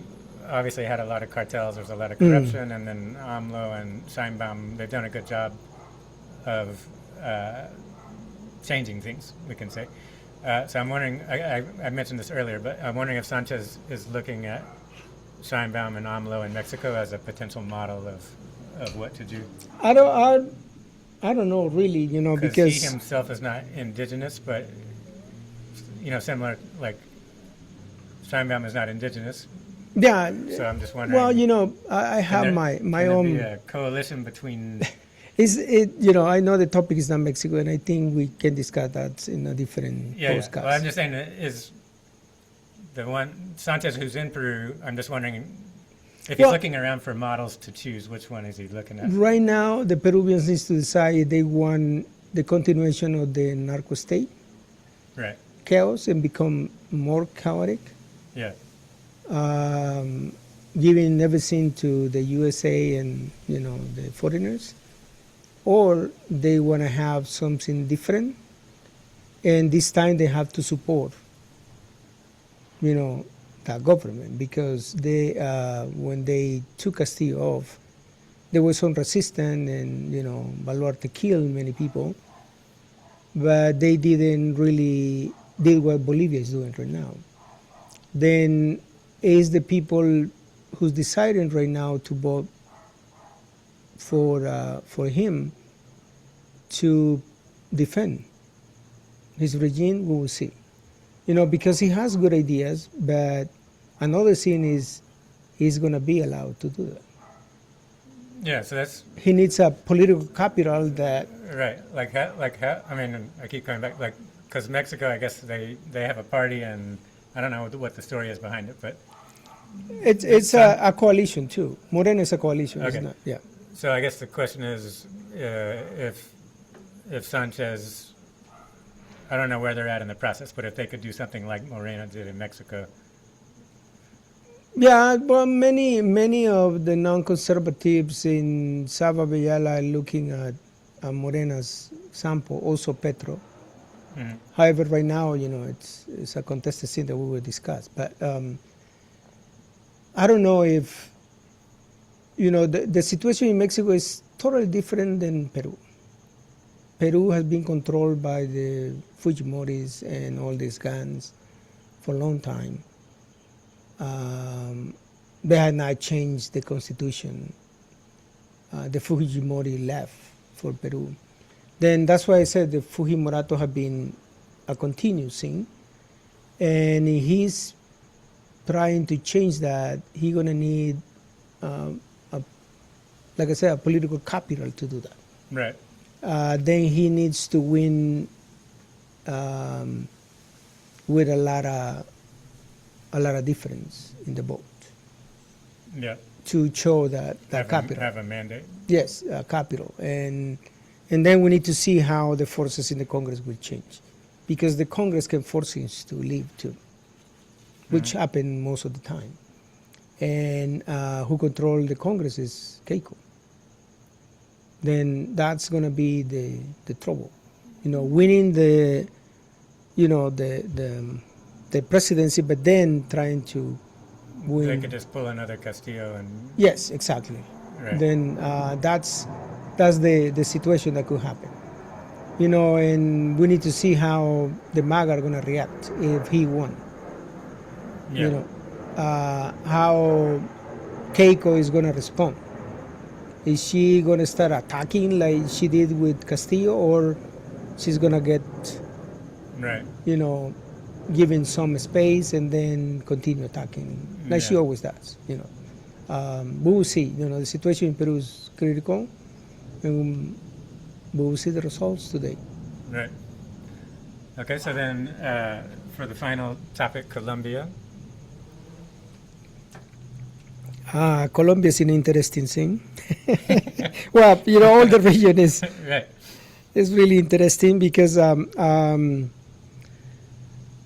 obviously had a lot of cartels, there's a lot of corruption, and then AMLO and Sheinbaum, they've done a good job of changing things, we can say. So I'm wondering, I mentioned this earlier, but I'm wondering if Sanchez is looking at Sheinbaum and AMLO in Mexico as a potential model of what to do. I don't know really, because he himself is not indigenous, but similar, like Steinbaum is not indigenous. Yeah. So I'm just wondering. Well, I have my own. Be a coalition between. I know the topic is not Mexico, and I think we can discuss that in a different podcast. Yeah. Well, I'm just saying is the one Sanchez who's in Peru. I'm just wondering if he's looking around for models to choose. Which one is he looking at? Right now, the Peruvians need to decide if they want the continuation of the narco state. Right. Chaos and become more chaotic. Yeah. Giving everything to the USA and the foreigners, or they want to have something different, and this time they have to support the government because they when they took Castillo off, there was some resistance and Baluarte killed many people, but they didn't really did what Bolivia is doing right now. Then is the people who's deciding right now to vote for him to defend his regime. We will see, because he has good ideas, but another thing is he's going to be allowed to do that. Yeah, so that's he needs a political capital that right. I mean, I keep coming back, because Mexico, I guess they have a party, and I don't know what the story is behind it, but it's a coalition too. Morena is a coalition. Okay. It's not, yeah. So I guess the question is if Sanchez, I don't know where they're at in the process, but if they could do something like Morena did in Mexico. Yeah, well, many of the non-conservatives in Saba Villala are looking at Morena's sample, also Petro. Mm-hmm. However, right now, it's a contested scene that we will discuss. But I don't know if, the situation in Mexico is totally different than Peru. Peru has been controlled by the Fujimoris and all these gangs for a long time. They had not changed the constitution. The Fujimori left for Peru. Then that's why I said the Fujimorato have been a continuous thing. And he's trying to change that. He's going to need, like I said, a political capital to do that. Right. Then he needs to win um, with a lot of difference in the vote Yeah. to show that capital. Have a mandate. Yes, capital, and then we need to see how the forces in the Congress will change, because the Congress can force him to leave too, which happen most of the time. And who control the Congress is Keiko. Then that's going to be the trouble, winning the presidency, but then trying to win. They could just pull another Castillo and. Yes, exactly. Right. Then that's the situation that could happen. And we need to see how the MAGA are going to react if he won. Yeah. How Keiko is going to respond. Is she going to start attacking like she did with Castillo, or she's going to get, Right. given some space and then continue attacking like she always does. We will see. The situation in Peru is critical, and we will see the results today. Right. Okay, so then for the final topic, Colombia. Colombia is an interesting thing. Well, all the region is Right. is really interesting because Ivan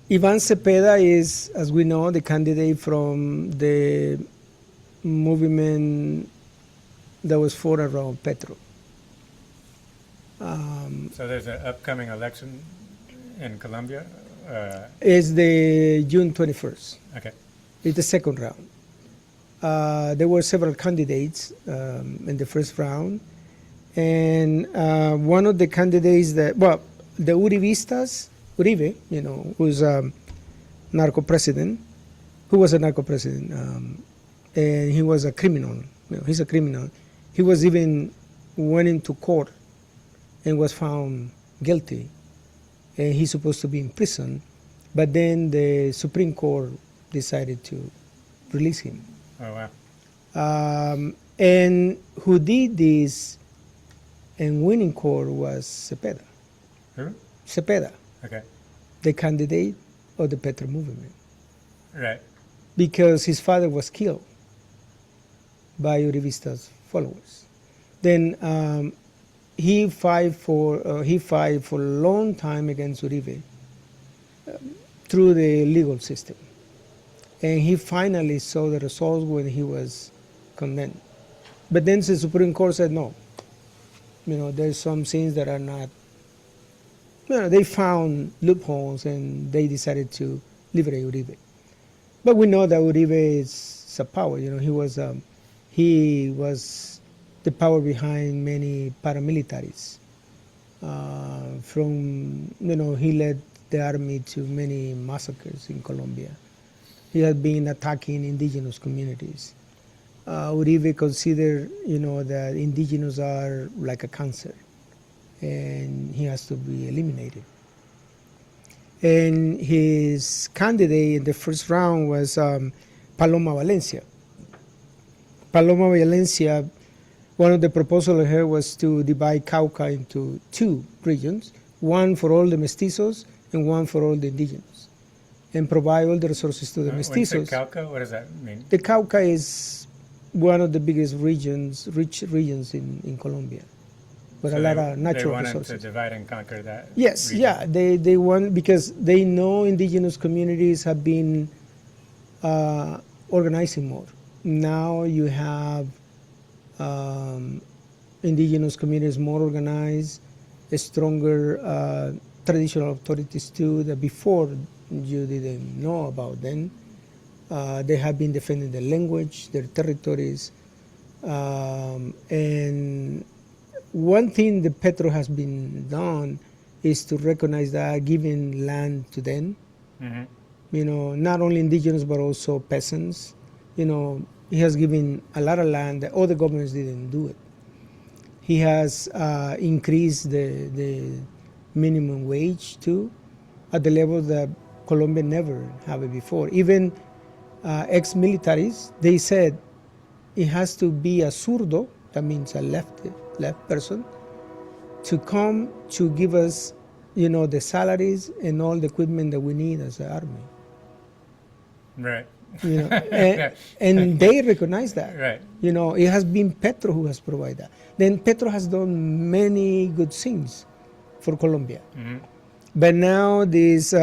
Cepeda is, as we know, the candidate from the movement that was fought around Petro. So there's an upcoming election in Colombia. It's the June 21st. Okay. It's the second round. There were several candidates in the first round, and one of the candidates the Uribe, who's a narco president, who was a narco president, and he was a criminal. He's a criminal. He was even went into court and was found guilty, and he's supposed to be in prison, but then the Supreme Court decided to release him. Oh, wow. And who did this and winning court was Cepeda. Who? Cepeda, Okay. the candidate of the Petro movement, Right. because his father was killed by Uribista's followers. Then he fought for a long time against Uribe through the legal system. And he finally saw the results when he was condemned. But then the Supreme Court said no. There's some things that are not, they found loopholes and they decided to liberate Uribe. But we know that Uribe is a power. He was the power behind many paramilitaries. He led the army to many massacres in Colombia. He had been attacking indigenous communities. Uribe considered, that indigenous are like a cancer, and he has to be eliminated. And his candidate in the first round was Paloma Valencia. Paloma Valencia, one of the proposals here was to divide Cauca into two regions, one for all the mestizos and one for all the indigenous, and provide all the resources to the mestizos. When you say Cauca, what does that mean? The Cauca is one of the biggest regions, rich regions in Colombia, with So a lot of natural they wanted resources. to divide and conquer that. Yes, region. yeah, they want, because they know indigenous communities have been organizing more. Now you have indigenous communities more organized, stronger traditional authorities too, that before you didn't know about them. They have been defending their language, their territories, and one thing the Petro has been done is to recognize that, giving land to them. Mm-hmm. Not only indigenous but also peasants. He has given a lot of land that other governments didn't do it. He has increased the minimum wage too, at the level that Colombia never have it before. Even ex-militaries, they said it has to be a zurdo, that means a left person, to come to give us the salaries and all the equipment that we need as an army. Right. And they recognize that. Right. It has been Petro who has provided that. Then Petro has done many good things for Colombia. Mm-hmm. But now this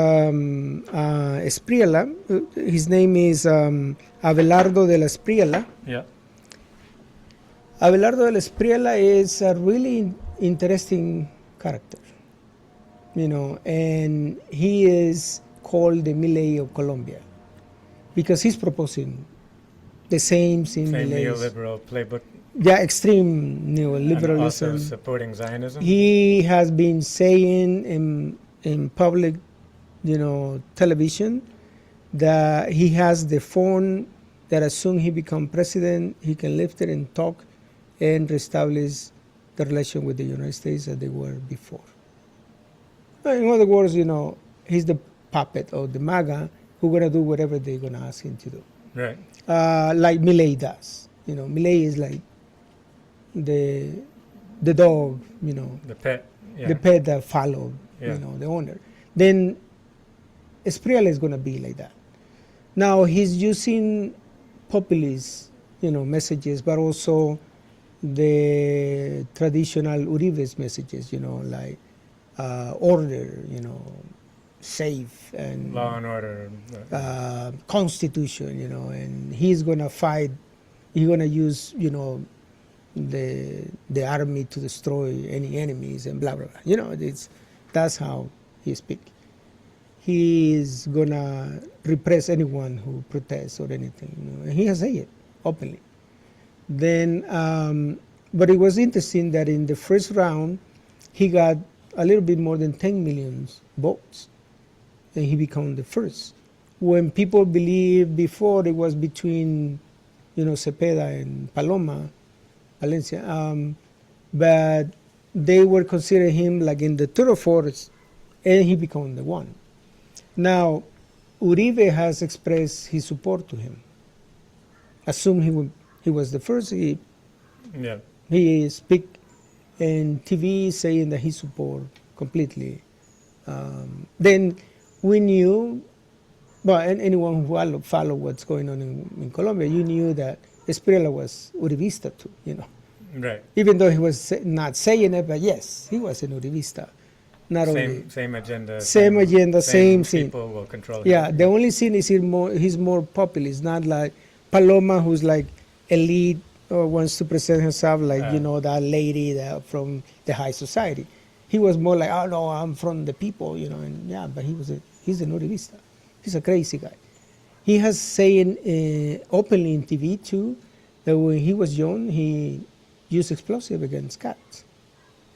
Espriella, his name is Abelardo de la Espriella. Yeah. Abelardo de la Espriella is a really interesting character, and he is called the Milei of Colombia because he's proposing the same Same Milei's. neoliberal playbook. Yeah, extreme And neoliberalism. also supporting Zionism. He has been saying in public, television that he has the phone that as soon he become president, he can lift it and talk and reestablish the relation with the United States as they were before. In other words, he's the puppet of the MAGA who's going to do whatever they're going to ask him to do. Right. Like Milei does. Milei is like the dog, The pet. Yeah. the pet that follow, Yeah. the owner. Then Espriella is going to be like that. Now he's using populist, messages, but also the traditional Uribe's messages, like order, safe and Law and order. constitution, and he's going to fight. He's going to use, the army to destroy any enemies and blah blah blah. That's how he speaks. He is going to repress anyone who protests or anything. And he has said it openly. Then, but it was interesting that in the first round, he got a little bit more than 10 million votes, and he became the first. When people believed before it was between, Cepeda and Paloma, Valencia, but they were considering him like in the third or fourth, and he became the one. Now, Uribe has expressed his support to him. Assume he was the first. He speak in TV saying that he support completely. Then we knew, and anyone who follow what's going on in Colombia, you knew that Espriella was Uribista too, Right. Even though he was not saying it, but yes, he was an Uribista. Not only Same agenda. same agenda, same thing. People will control him. Yeah, the only thing is he's more populist, not like Paloma, who's like elite or wants to present herself like, that lady from the high society. He was more like, oh no, I'm from the people, and yeah, but he's an Uribista. He's a crazy guy. He has saying openly in TV too that when he was young, he used explosive against cats.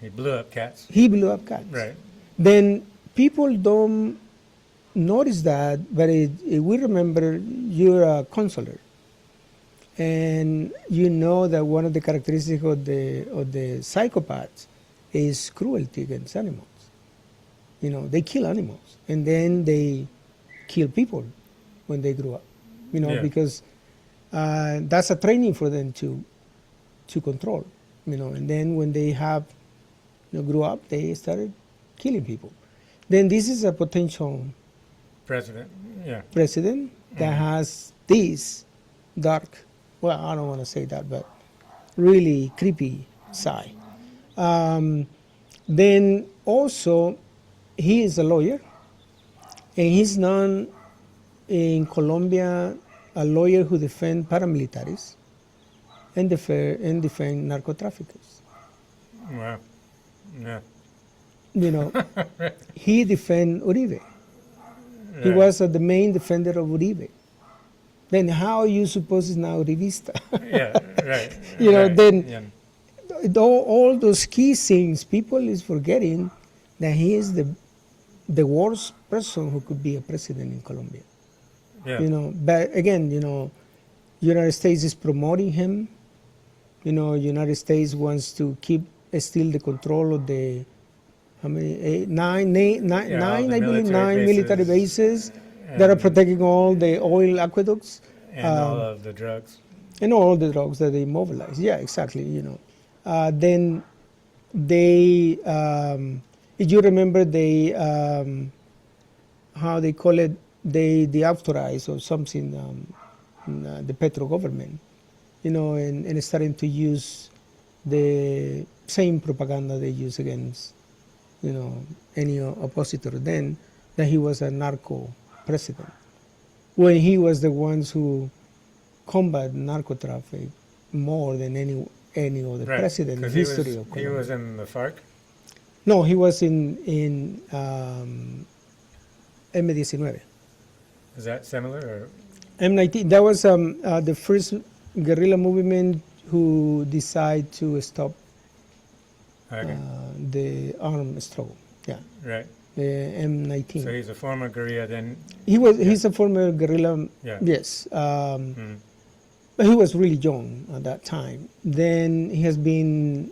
He blew up cats. He blew up cats. Right. Then people don't notice that, but we remember you're a counselor, and you know that one of the characteristics of the psychopaths is cruelty against animals. They kill animals, and then they kill people when they grow up. Because that's a training for them to control. And then when they have grew up, they started killing people. Then this is a potential president that has this dark, well, I don't want to say that, but really creepy side. Then also, he is a lawyer, and he's known in Colombia a lawyer who defends paramilitaries and defend narco-traffickers. Wow. Yeah. He defend Uribe. Right. He was the main defender of Uribe. Then how you suppose he's now Uribista? Yeah, right. Then all those key things, people is forgetting that he is the worst person who could be a president in Colombia. Yeah. But again, United States is promoting him. United States wants to keep still the control of the nine military bases that are protecting all the oil aqueducts and all of the drugs. And all the drugs that they mobilize. Yeah, exactly. Then they, if you remember, they how they call it, they authorize or something, the Petro government, and starting to use the same propaganda they use against, any oppositor then, that he was a narco president. When he was the ones who combat narco traffic more than any other Right, president in 'cause history of he Colombia. was in the FARC. No, he was in M19. Is that similar or? M19. That was the first guerrilla movement who decided to stop Okay. the armed struggle. Yeah, Right. the M19. So he's a former guerrilla then. He's a former guerrilla. Yeah. Yes. Mm. But he was really young at that time. Then he has been,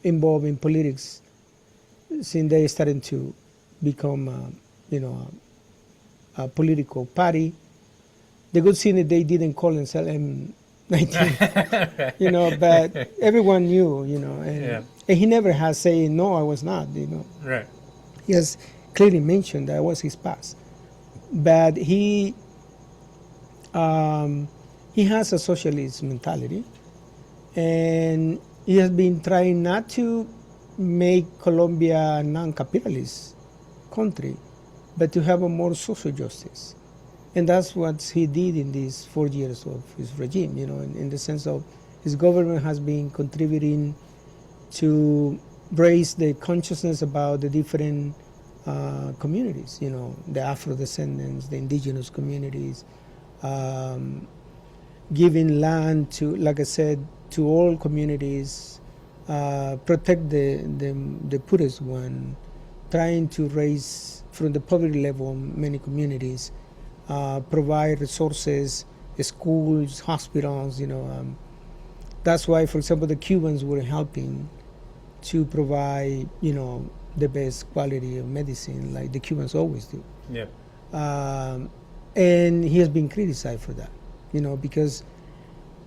involved in politics since they started to become, a political party. The good thing that they didn't call themselves M19, but everyone knew, and, Yeah. and he never has said, no, I was not, Right. He has clearly mentioned that was his past. But he has a socialist mentality, and he has been trying not to make Colombia a non-capitalist country, but to have a more social justice. And that's what he did in these 4 years of his regime, in the sense of his government has been contributing to raise the consciousness about the different communities, the Afro-descendants, the indigenous communities, giving land to, like I said, to all communities, protect the poorest one, trying to raise from the poverty level many communities, provide resources, schools, hospitals, that's why, for example, the Cubans were helping to provide, the best quality of medicine, like the Cubans always do. Yeah. And he has been criticized for that, because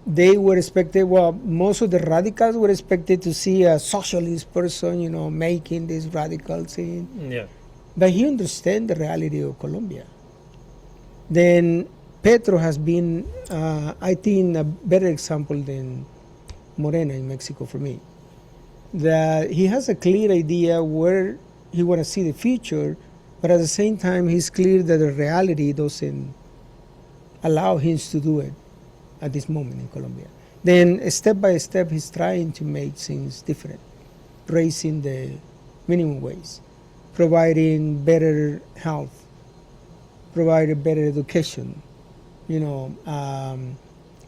they were expected, most of the radicals were expected to see a socialist person, making this radical thing. Yeah. But he understands the reality of Colombia. Then Petro has been, I think, a better example than Morena in Mexico for me. That he has a clear idea where he want to see the future, but at the same time, he's clear that the reality doesn't allow him to do it at this moment in Colombia. Then step by step, he's trying to make things different, raising the minimum wage, providing better health, providing better education,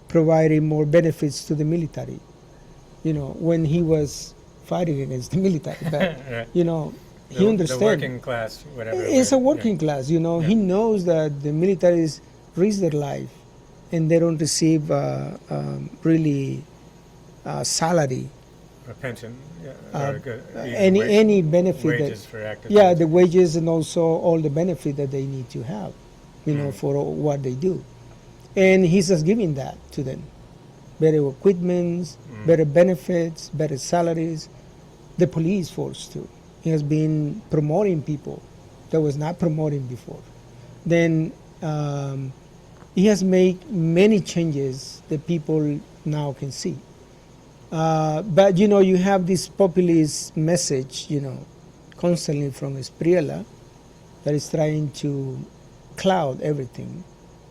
providing more benefits to the military. When he was fighting against the military, but Right. he understands. The working class, whatever. It's a right, working class, He knows that the militaries risk their life and they don't receive really salary, or pension, uh, or good, any benefit. wages for active. Yeah, the wages and also all the benefit that they need to have, for what they do. And he's just giving that to them. Better equipment, better benefits, better salaries. The police force too. He has been promoting people that was not promoting before. Then he has made many changes that people now can see. But you have this populist message, constantly from Espriella that is trying to cloud everything.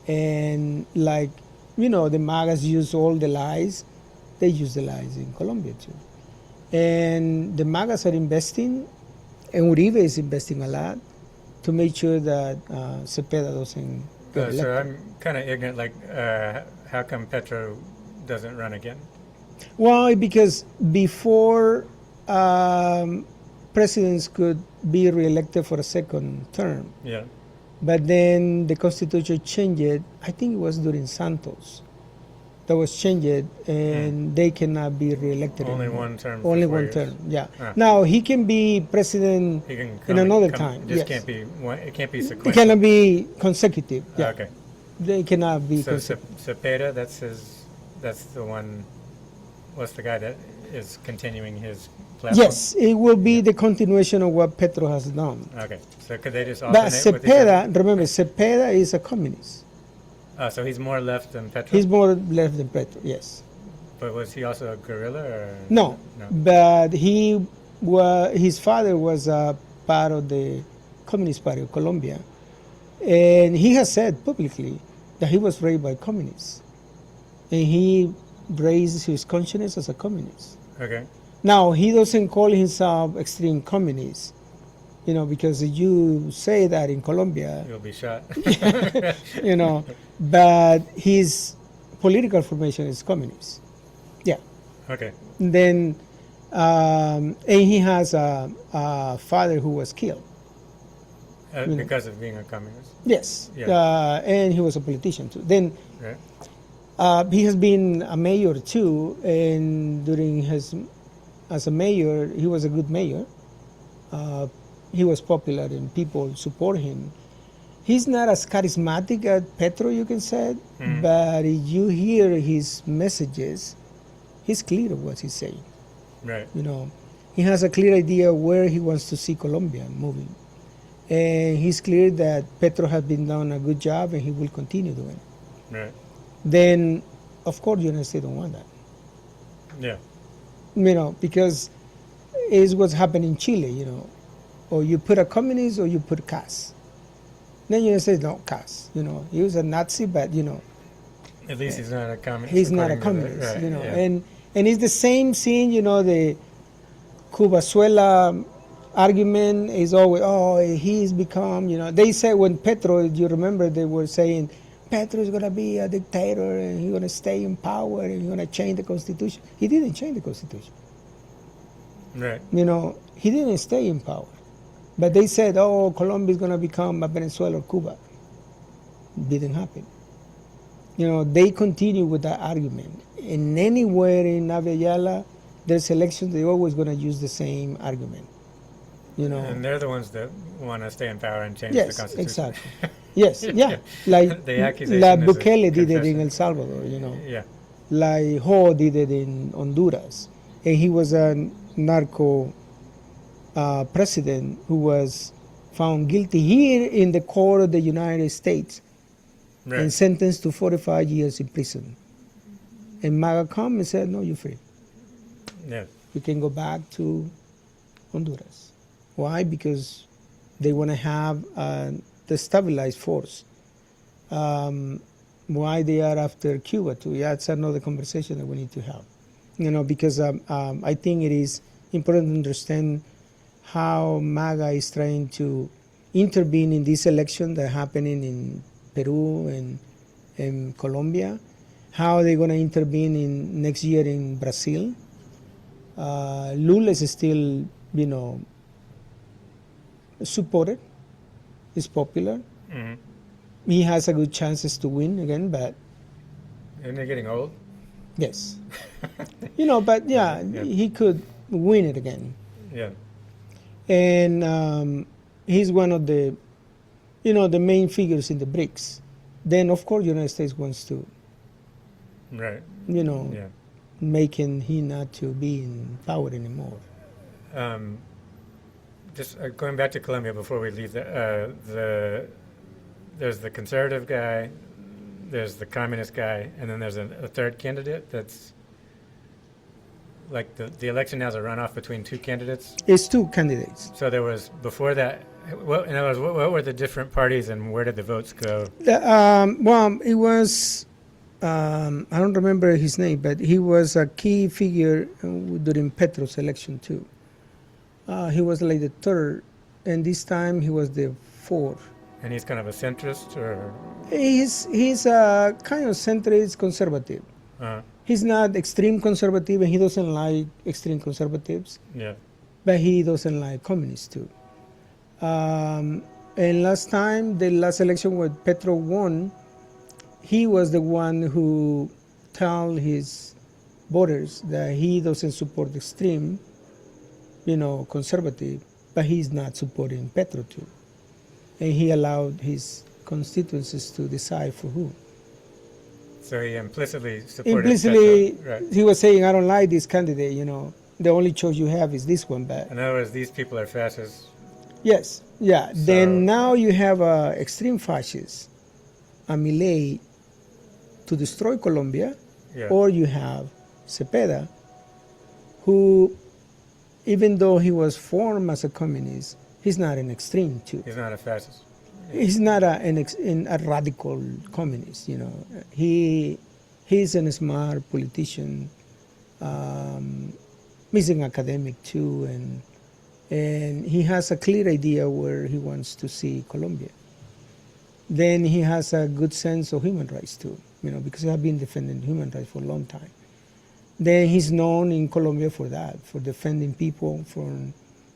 And like, the MAGAs use all the lies, they use the lies in Colombia too. And the MAGAs are investing, and Uribe is investing a lot to make sure that Cepeda doesn't get elected. So I'm kind of ignorant, like, how come Petro doesn't run again? Well, because before presidents could be reelected for a second term, Yeah. but then the constitution changed. I think it was during Santos that was changed, and they cannot be reelected Only anymore. one term. Only for 4 one years. term. Yeah. Ah. Now he can be president He can in come another come- time. Just Yes. can't be one. It can't be It sequential. cannot be consecutive. Yeah. Okay. They cannot be So consecutive. Cepeda, that's the one. What's the guy that is continuing his platform? Yes, it will be the continuation of what Petro has done. Okay, so could they just But alternate with each other? Cepeda, remember, Cepeda is a communist. So he's more left than Petro? He's more left than Petro, yes. But was he also a guerrilla? Or? No, No. but his father was a part of the Communist Party of Colombia. And he has said publicly that he was raised by communists. And he raised his consciousness as a communist. Okay. Now, he doesn't call himself extreme communist, because if you say that in Colombia, You'll be shot. but his political formation is communist. Yeah. Okay. Then, and he has a father who was killed. Because of being a communist? Yes. Yeah. And he was a politician too. Then Right. he has been a mayor too, and as a mayor, he was a good mayor. He was popular and people support him. He's not as charismatic as Petro, you can say, but if you hear his messages, he's clear of what he's saying. Right. He has a clear idea where he wants to see Colombia moving. And he's clear that Petro has been done a good job and he will continue doing. Right. Then, of course, the United States don't want that. Yeah. Because it's what's happened in Chile, or you put a communist or you put Cas. Then the United States, no, Cas. He was a Nazi, but, At least he's not a communist. he's not a according to communist, right, yeah. And it's the same scene, the Cuba-Suela argument is always, he's become, they say when Petro, you remember, they were saying, Petro is going to be a dictator and he's going to stay in power and he's going to change the Constitution. He didn't change the Constitution. Right. He didn't stay in power. But they said, Colombia is going to become a Venezuela or Cuba. Didn't happen. They continue with that argument. And anywhere in Navia there's elections, they're always going to use the same argument. And they're the ones that want to stay in power and change Yes, the Constitution. exactly. Yes, yeah. Like The accusation like is a Bukele did it in confession. El Salvador, Yeah. Like Ho did it in Honduras. And he was a narco president who was found guilty here in the court of the United States Right. and sentenced to 45 years in prison. And MAGA come and said, no, you're free. Yeah. You can go back to Honduras. Why? Because they want to have the stabilized force. Why they are after Cuba too? Yeah, it's another conversation that we need to have. Because I think it is important to understand how MAGA is trying to intervene in this election that happening in Peru and Colombia. How they're going to intervene in next year in Brazil. Lula is still, supported. He's popular. Mm-hmm. He has a good chances to win again, but Isn't he getting old? yes. But yeah, he could win it again. Yeah. And he's one of the, the main figures in the BRICS. Then, of course, the United States wants to, Right. yeah. Making him not to be in power anymore. Just going back to Colombia before we leave, there's the conservative guy, there's the communist guy, and then there's a third candidate that's like the election now is a runoff between two candidates. It's two candidates. So there was before that. In other words, what were the different parties and where did the votes go? It was. I don't remember his name, but he was a key figure during Petro's election too. He was like the third, and this time he was the fourth. And he's kind of a centrist, or He's a kind of centrist conservative. He's not extreme conservative, and he doesn't like extreme conservatives. Yeah. But he doesn't like communists too. And the last election when Petro won, he was the one who told his voters that he doesn't support extreme, conservative, but he's not supporting Petro too. And he allowed his constituencies to decide for who. So he implicitly supported Implicitly, Petro. Right. he was saying, "I don't like this candidate. You know, the only choice you have is this one." But In other words, these people are fascists. yes, yeah. So, Then now you have extreme fascists, a Milei to destroy Colombia, yeah. or you have Cepeda, who, even though he was formed as a communist, he's not an extreme too. He's not a fascist. He's not a radical communist. You know, he's a smart politician. He's an academic too, and he has a clear idea where he wants to see Colombia. Then he has a good sense of human rights too, you know, because he has been defending human rights for a long time. Then he's known in Colombia for that, for defending people, for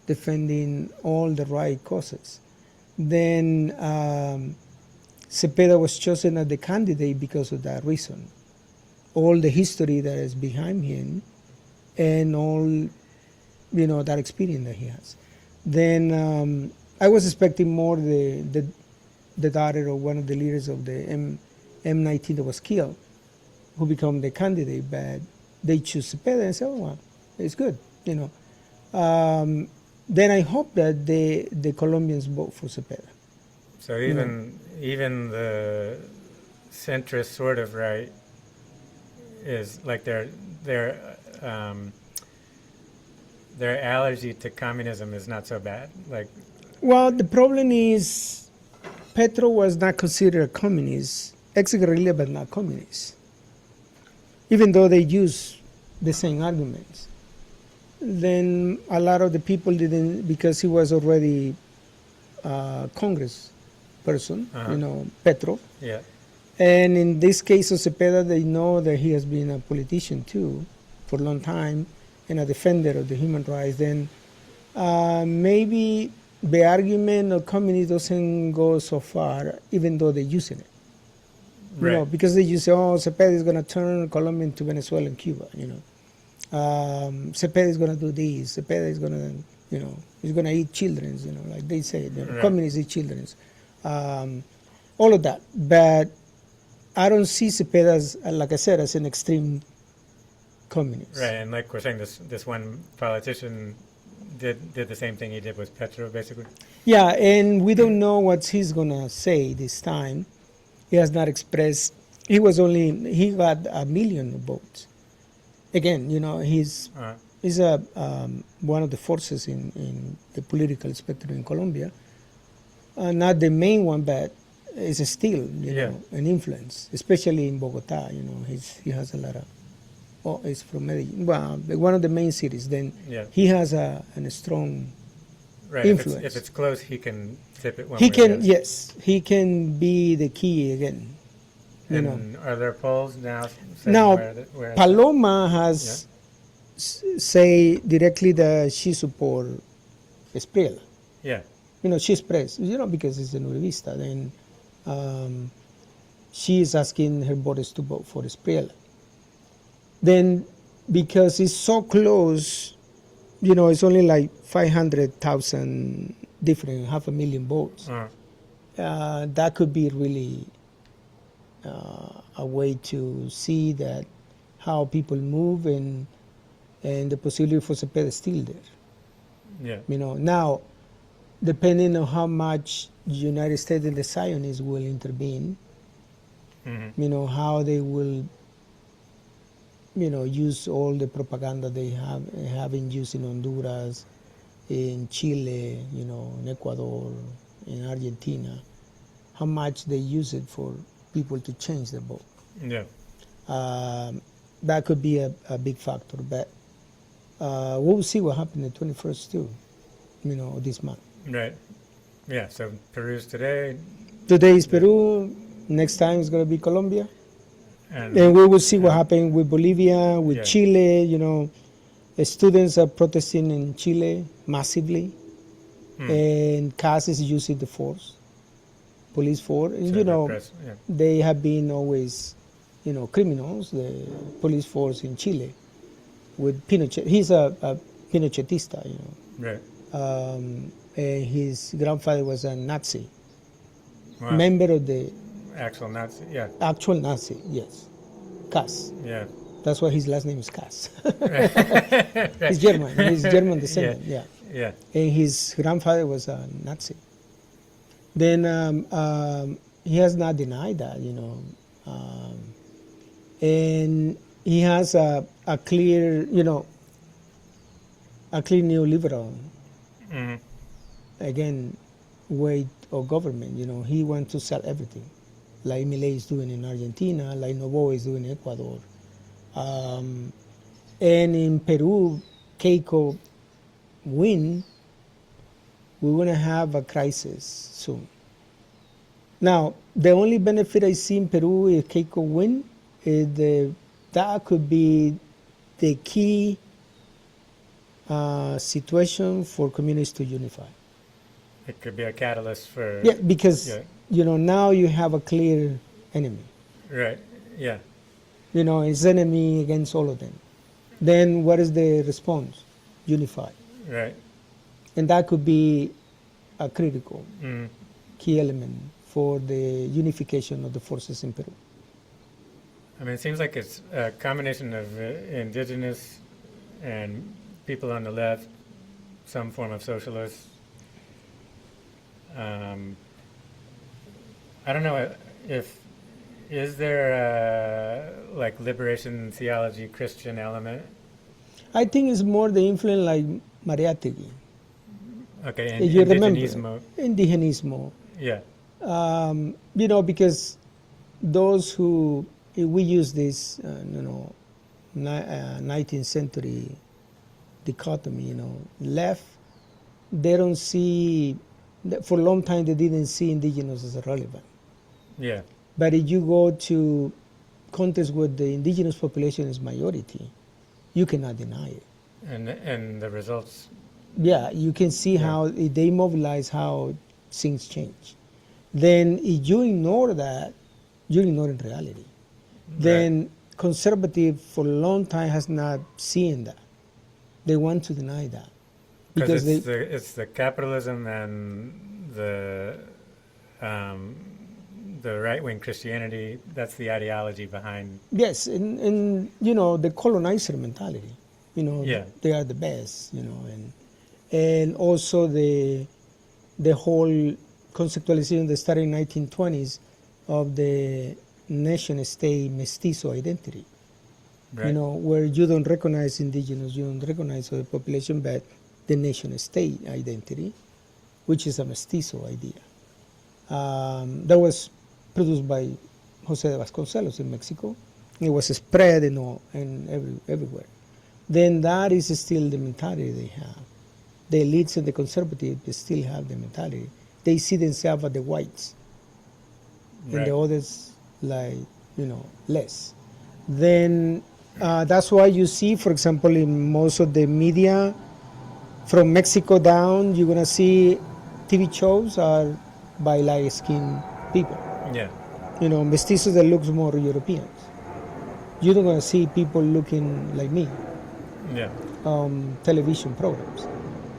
defending all the right causes. Then Cepeda was chosen as the candidate because of that reason. All the history that is behind him and all, you know, that experience that he has. Then I was expecting more the daughter of one of the leaders of the M19 that was killed, who became the candidate, but they choose Cepeda and said, oh, well, it's good, you know. Then I hope that the Colombians vote for Cepeda. So even the centrist sort of right is like their allergy to communism is not so bad. Like, well, the problem is Petro was not considered a communist, ex-guerrilla, but not communist, even though they use the same arguments. Then a lot of the people didn't, because he was already a Congress person, you know, Petro. yeah, And in this case of Cepeda, they know that he has been a politician too for a long time and a defender of the human rights. Then maybe the argument of communism doesn't go so far, even though they're using it. You know, because they use, oh, Cepeda is going to turn Colombia into Venezuela and Cuba, you know. Cepeda is going to do this. Cepeda is going to, you know, he's going to eat children, you know, like they say, you know, communists eat children. All of that. But I don't see Cepeda as, like I said, as an extreme communist. Right, and like we're saying, this one politician did the same thing he did with Petro, basically. Yeah, and we don't know what he's going to say this time. He has not expressed. He got 1 million votes. Again, you know, he's one of the forces in the political spectrum in Colombia. Not the main one, but is still, you know, an influence, especially in Bogota. You know, he has a lot of. Oh, he's from Medellin. Well, one of the main cities. Then he has a strong influence. If it's close, he can tip it one he way. Can, yes, he can be the key again. You know. Are there polls now? Now, Paloma has say directly that she support Espriella. Yeah. You know, she expressed, you know, because it's a Uribista. Then she is asking her voters to vote for Espriella. Then, because it's so close, you know, it's only like 500,000 different, 500,000 votes. That could be really a way to see that how people move and the possibility for Cepeda is still there. Yeah. You know, now, depending on how much the United States and the Zionists will intervene, you know, how they will, you know, use all the propaganda they have been used in Honduras, in Chile, you know, in Ecuador, in Argentina, how much they use it for people to change their vote. Yeah. That could be a big factor, but we'll see what happens the 21st too, you know, this month. Right. Yeah, so Peru's today. Today is Peru, next time is going to be Colombia. And we will see what happens with Bolivia, with Chile, you know. Students are protesting in Chile massively, and CAS is using the force, police force. And, you know, they have been always, you know, criminals, the police force in Chile, with Pinochet. He's a Pinochetista, you know. Right. And his grandfather was a Nazi, Wow. member of the actual Nazi, actual Nazi, yes. Cas. Yeah. That's why his last name is Cas. Right. He's German. He's German descendant. Yeah. Yeah. And his grandfather was a Nazi. Then he has not denied that, and he has a clear, a clear neoliberal, Hmm. again, way of government. He wants to sell everything, like Milei is doing in Argentina, like Novoa is doing in Ecuador. And in Peru, Keiko win, we're going to have a crisis soon. Now, the only benefit I see in Peru if Keiko win is that could be the key situation for communities to unify. It could be a catalyst for. Yeah, because Yeah. now you have a clear enemy. Right. Yeah. It's enemy against all of them. Then what is the response? Unify, Right. and that could be a critical Mm. key element for the unification of the forces in Peru. I mean, it seems like it's a combination of indigenous and people on the left, some form of socialist. I don't know if is there a, like liberation theology Christian element? I think it's more the influence like Mariátegui. Okay, If you remember, indigenismo. indigenismo. Yeah. Because those who we use this, 19th century dichotomy, left, they don't see, for a long time they didn't see indigenous as relevant. Yeah. But if you go to countries where the indigenous population is majority, you cannot deny it. And the results. Yeah, you can see how if they mobilize how things change. Then if you ignore that, you're ignoring reality. Then conservative for a long time has not seen that. They want to deny that Because it's the capitalism and the right-wing Christianity. That's the ideology behind. yes, and the colonizer mentality. Yeah. They are the best. And also the whole conceptualization that started in 1920s of the nation-state mestizo identity. Right. Where you don't recognize indigenous, you don't recognize other population, but the nation-state identity, which is a mestizo idea. That was produced by Jose de Vasconcelos in Mexico. It was spread everywhere. Then that is still the mentality they have. The elites and the conservatives still have the mentality. They see themselves as the whites, and the others like less. Then that's why you see, for example, in most of the media from Mexico down, you're gonna see TV shows are by light-skinned people. Yeah. Mestizos that looks more Europeans. You're not gonna see people looking like me. Yeah. Television programs,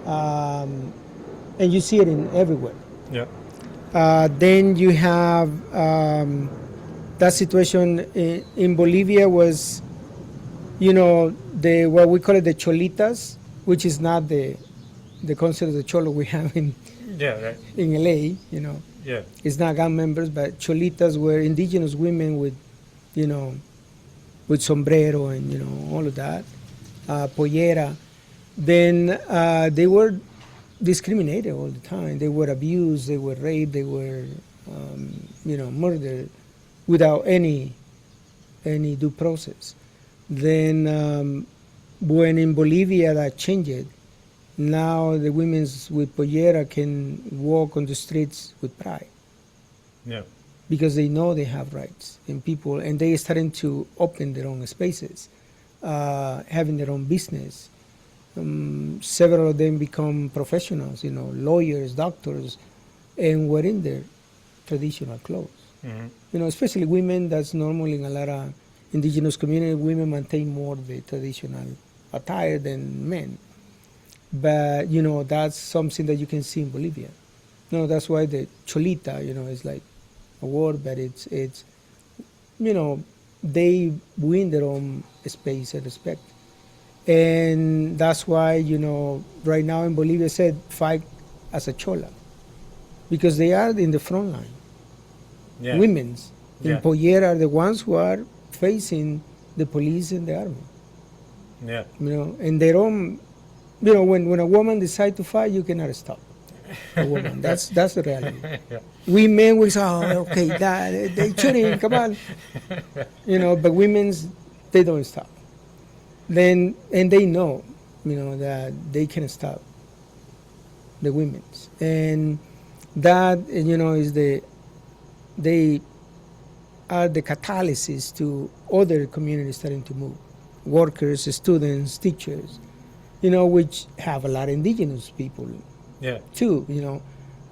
and you see it in everywhere. Yeah. Then you have that situation in Bolivia was, the what we call it the cholitas, which is not the concept of the cholo we have in Yeah. Right. LA. Yeah. It's not gang members, but cholitas were indigenous women with, with sombrero and all of that, pollera. Then they were discriminated all the time. They were abused, they were raped, they were, murdered without any due process. Then when in Bolivia that changed, now the women with pollera can walk on the streets with pride Yeah. because they know they have rights and they are starting to open their own spaces, having their own business. Several of them become professionals, lawyers, doctors, and wearing their traditional clothes. Mm-hmm. Especially women. That's normally in a lot of indigenous communities. Women maintain more the traditional attire than men. But that's something that you can see in Bolivia. That's why the cholita, is like a word, but it's they win their own space and respect. And that's why, right now in Bolivia said fight as a chola, because they are in the front line. Yeah. Women's in Yeah. Pollera are the ones who are facing the police and the army. Yeah. And their own, when a woman decides to fight, you cannot stop a woman. That's the reality. Yeah. We men will say, oh, okay, they shooting, come on. But women's, they don't stop. And they know, that they can stop the women's. And that, is they are the catalysis to other communities starting to move. Workers, students, teachers, which have a lot of indigenous people Yeah. too,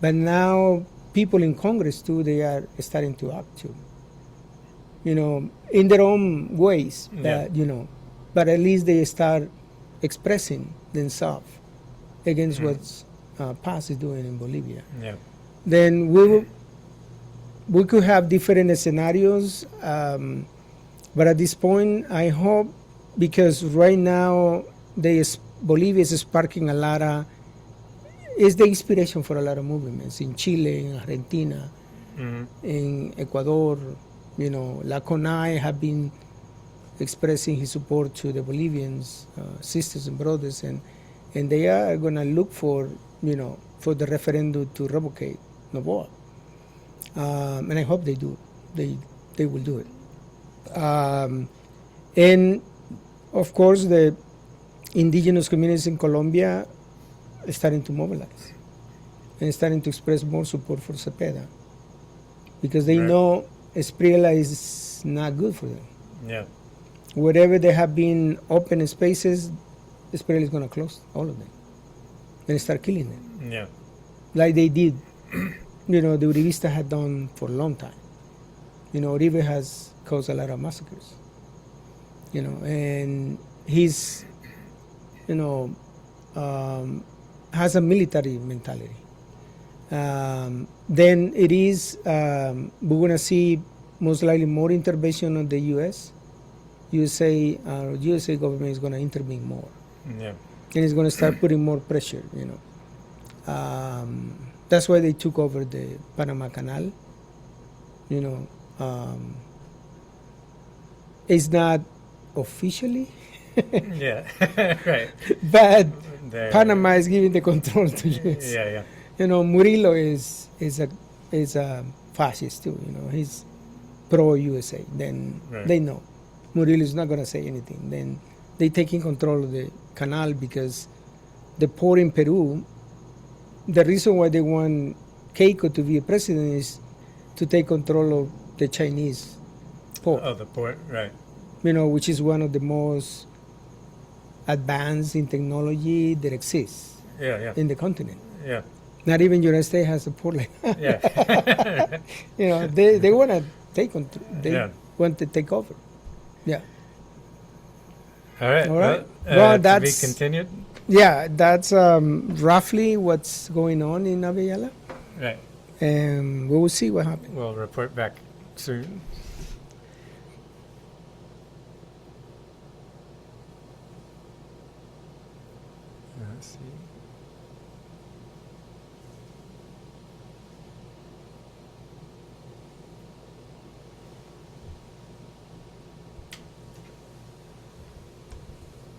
But now people in Congress too, they are starting to act too, in their own ways. Yeah. But at least they start expressing themselves against what's Paz is doing in Bolivia. Yeah. Then we could have different scenarios, but at this point, I hope, because right now Bolivia is sparking a lot of, is the inspiration for a lot of movements in Chile, in Argentina, in Ecuador. La CONAI have been expressing his support to the Bolivians, sisters and brothers, and they are going to look for the referendum to revocate Novoa. And I hope they do. They will do it. And of course, the indigenous communities in Colombia are starting to mobilize and starting to express more support for Cepeda, because they know Espriella is not good for them. Yeah. Wherever they have been open spaces, Espriella is going to close all of them and start killing them. Yeah. Like they did, the Uribista had done for a long time. Uribe has caused a lot of massacres. And he's, has a military mentality. Then it is, we're going to see most likely more intervention on the U.S. USA government is going to intervene more. Yeah. And it's going to start putting more pressure, That's why they took over the Panama Canal. It's not officially, Yeah. Right. but There. Panama is giving the control to U.S. Yeah. Yeah. Murillo is a fascist too. He's pro USA. Then they know Murillo is not going to say anything. Then they taking control of the canal, because the port in Peru. The reason why they want Keiko to be a president is to take control of the Chinese port. Oh, the port. Right. Which is one of the most advanced in technology that exists Yeah. in the continent. Yeah. Not even United States has a port like that. Yeah. They want to take control. They want to take over. Yeah. All right. All right. Well, to that's be continued. Yeah, that's roughly what's going on in Avellala. Right. And we will see what happens. We'll report back soon. Let's see.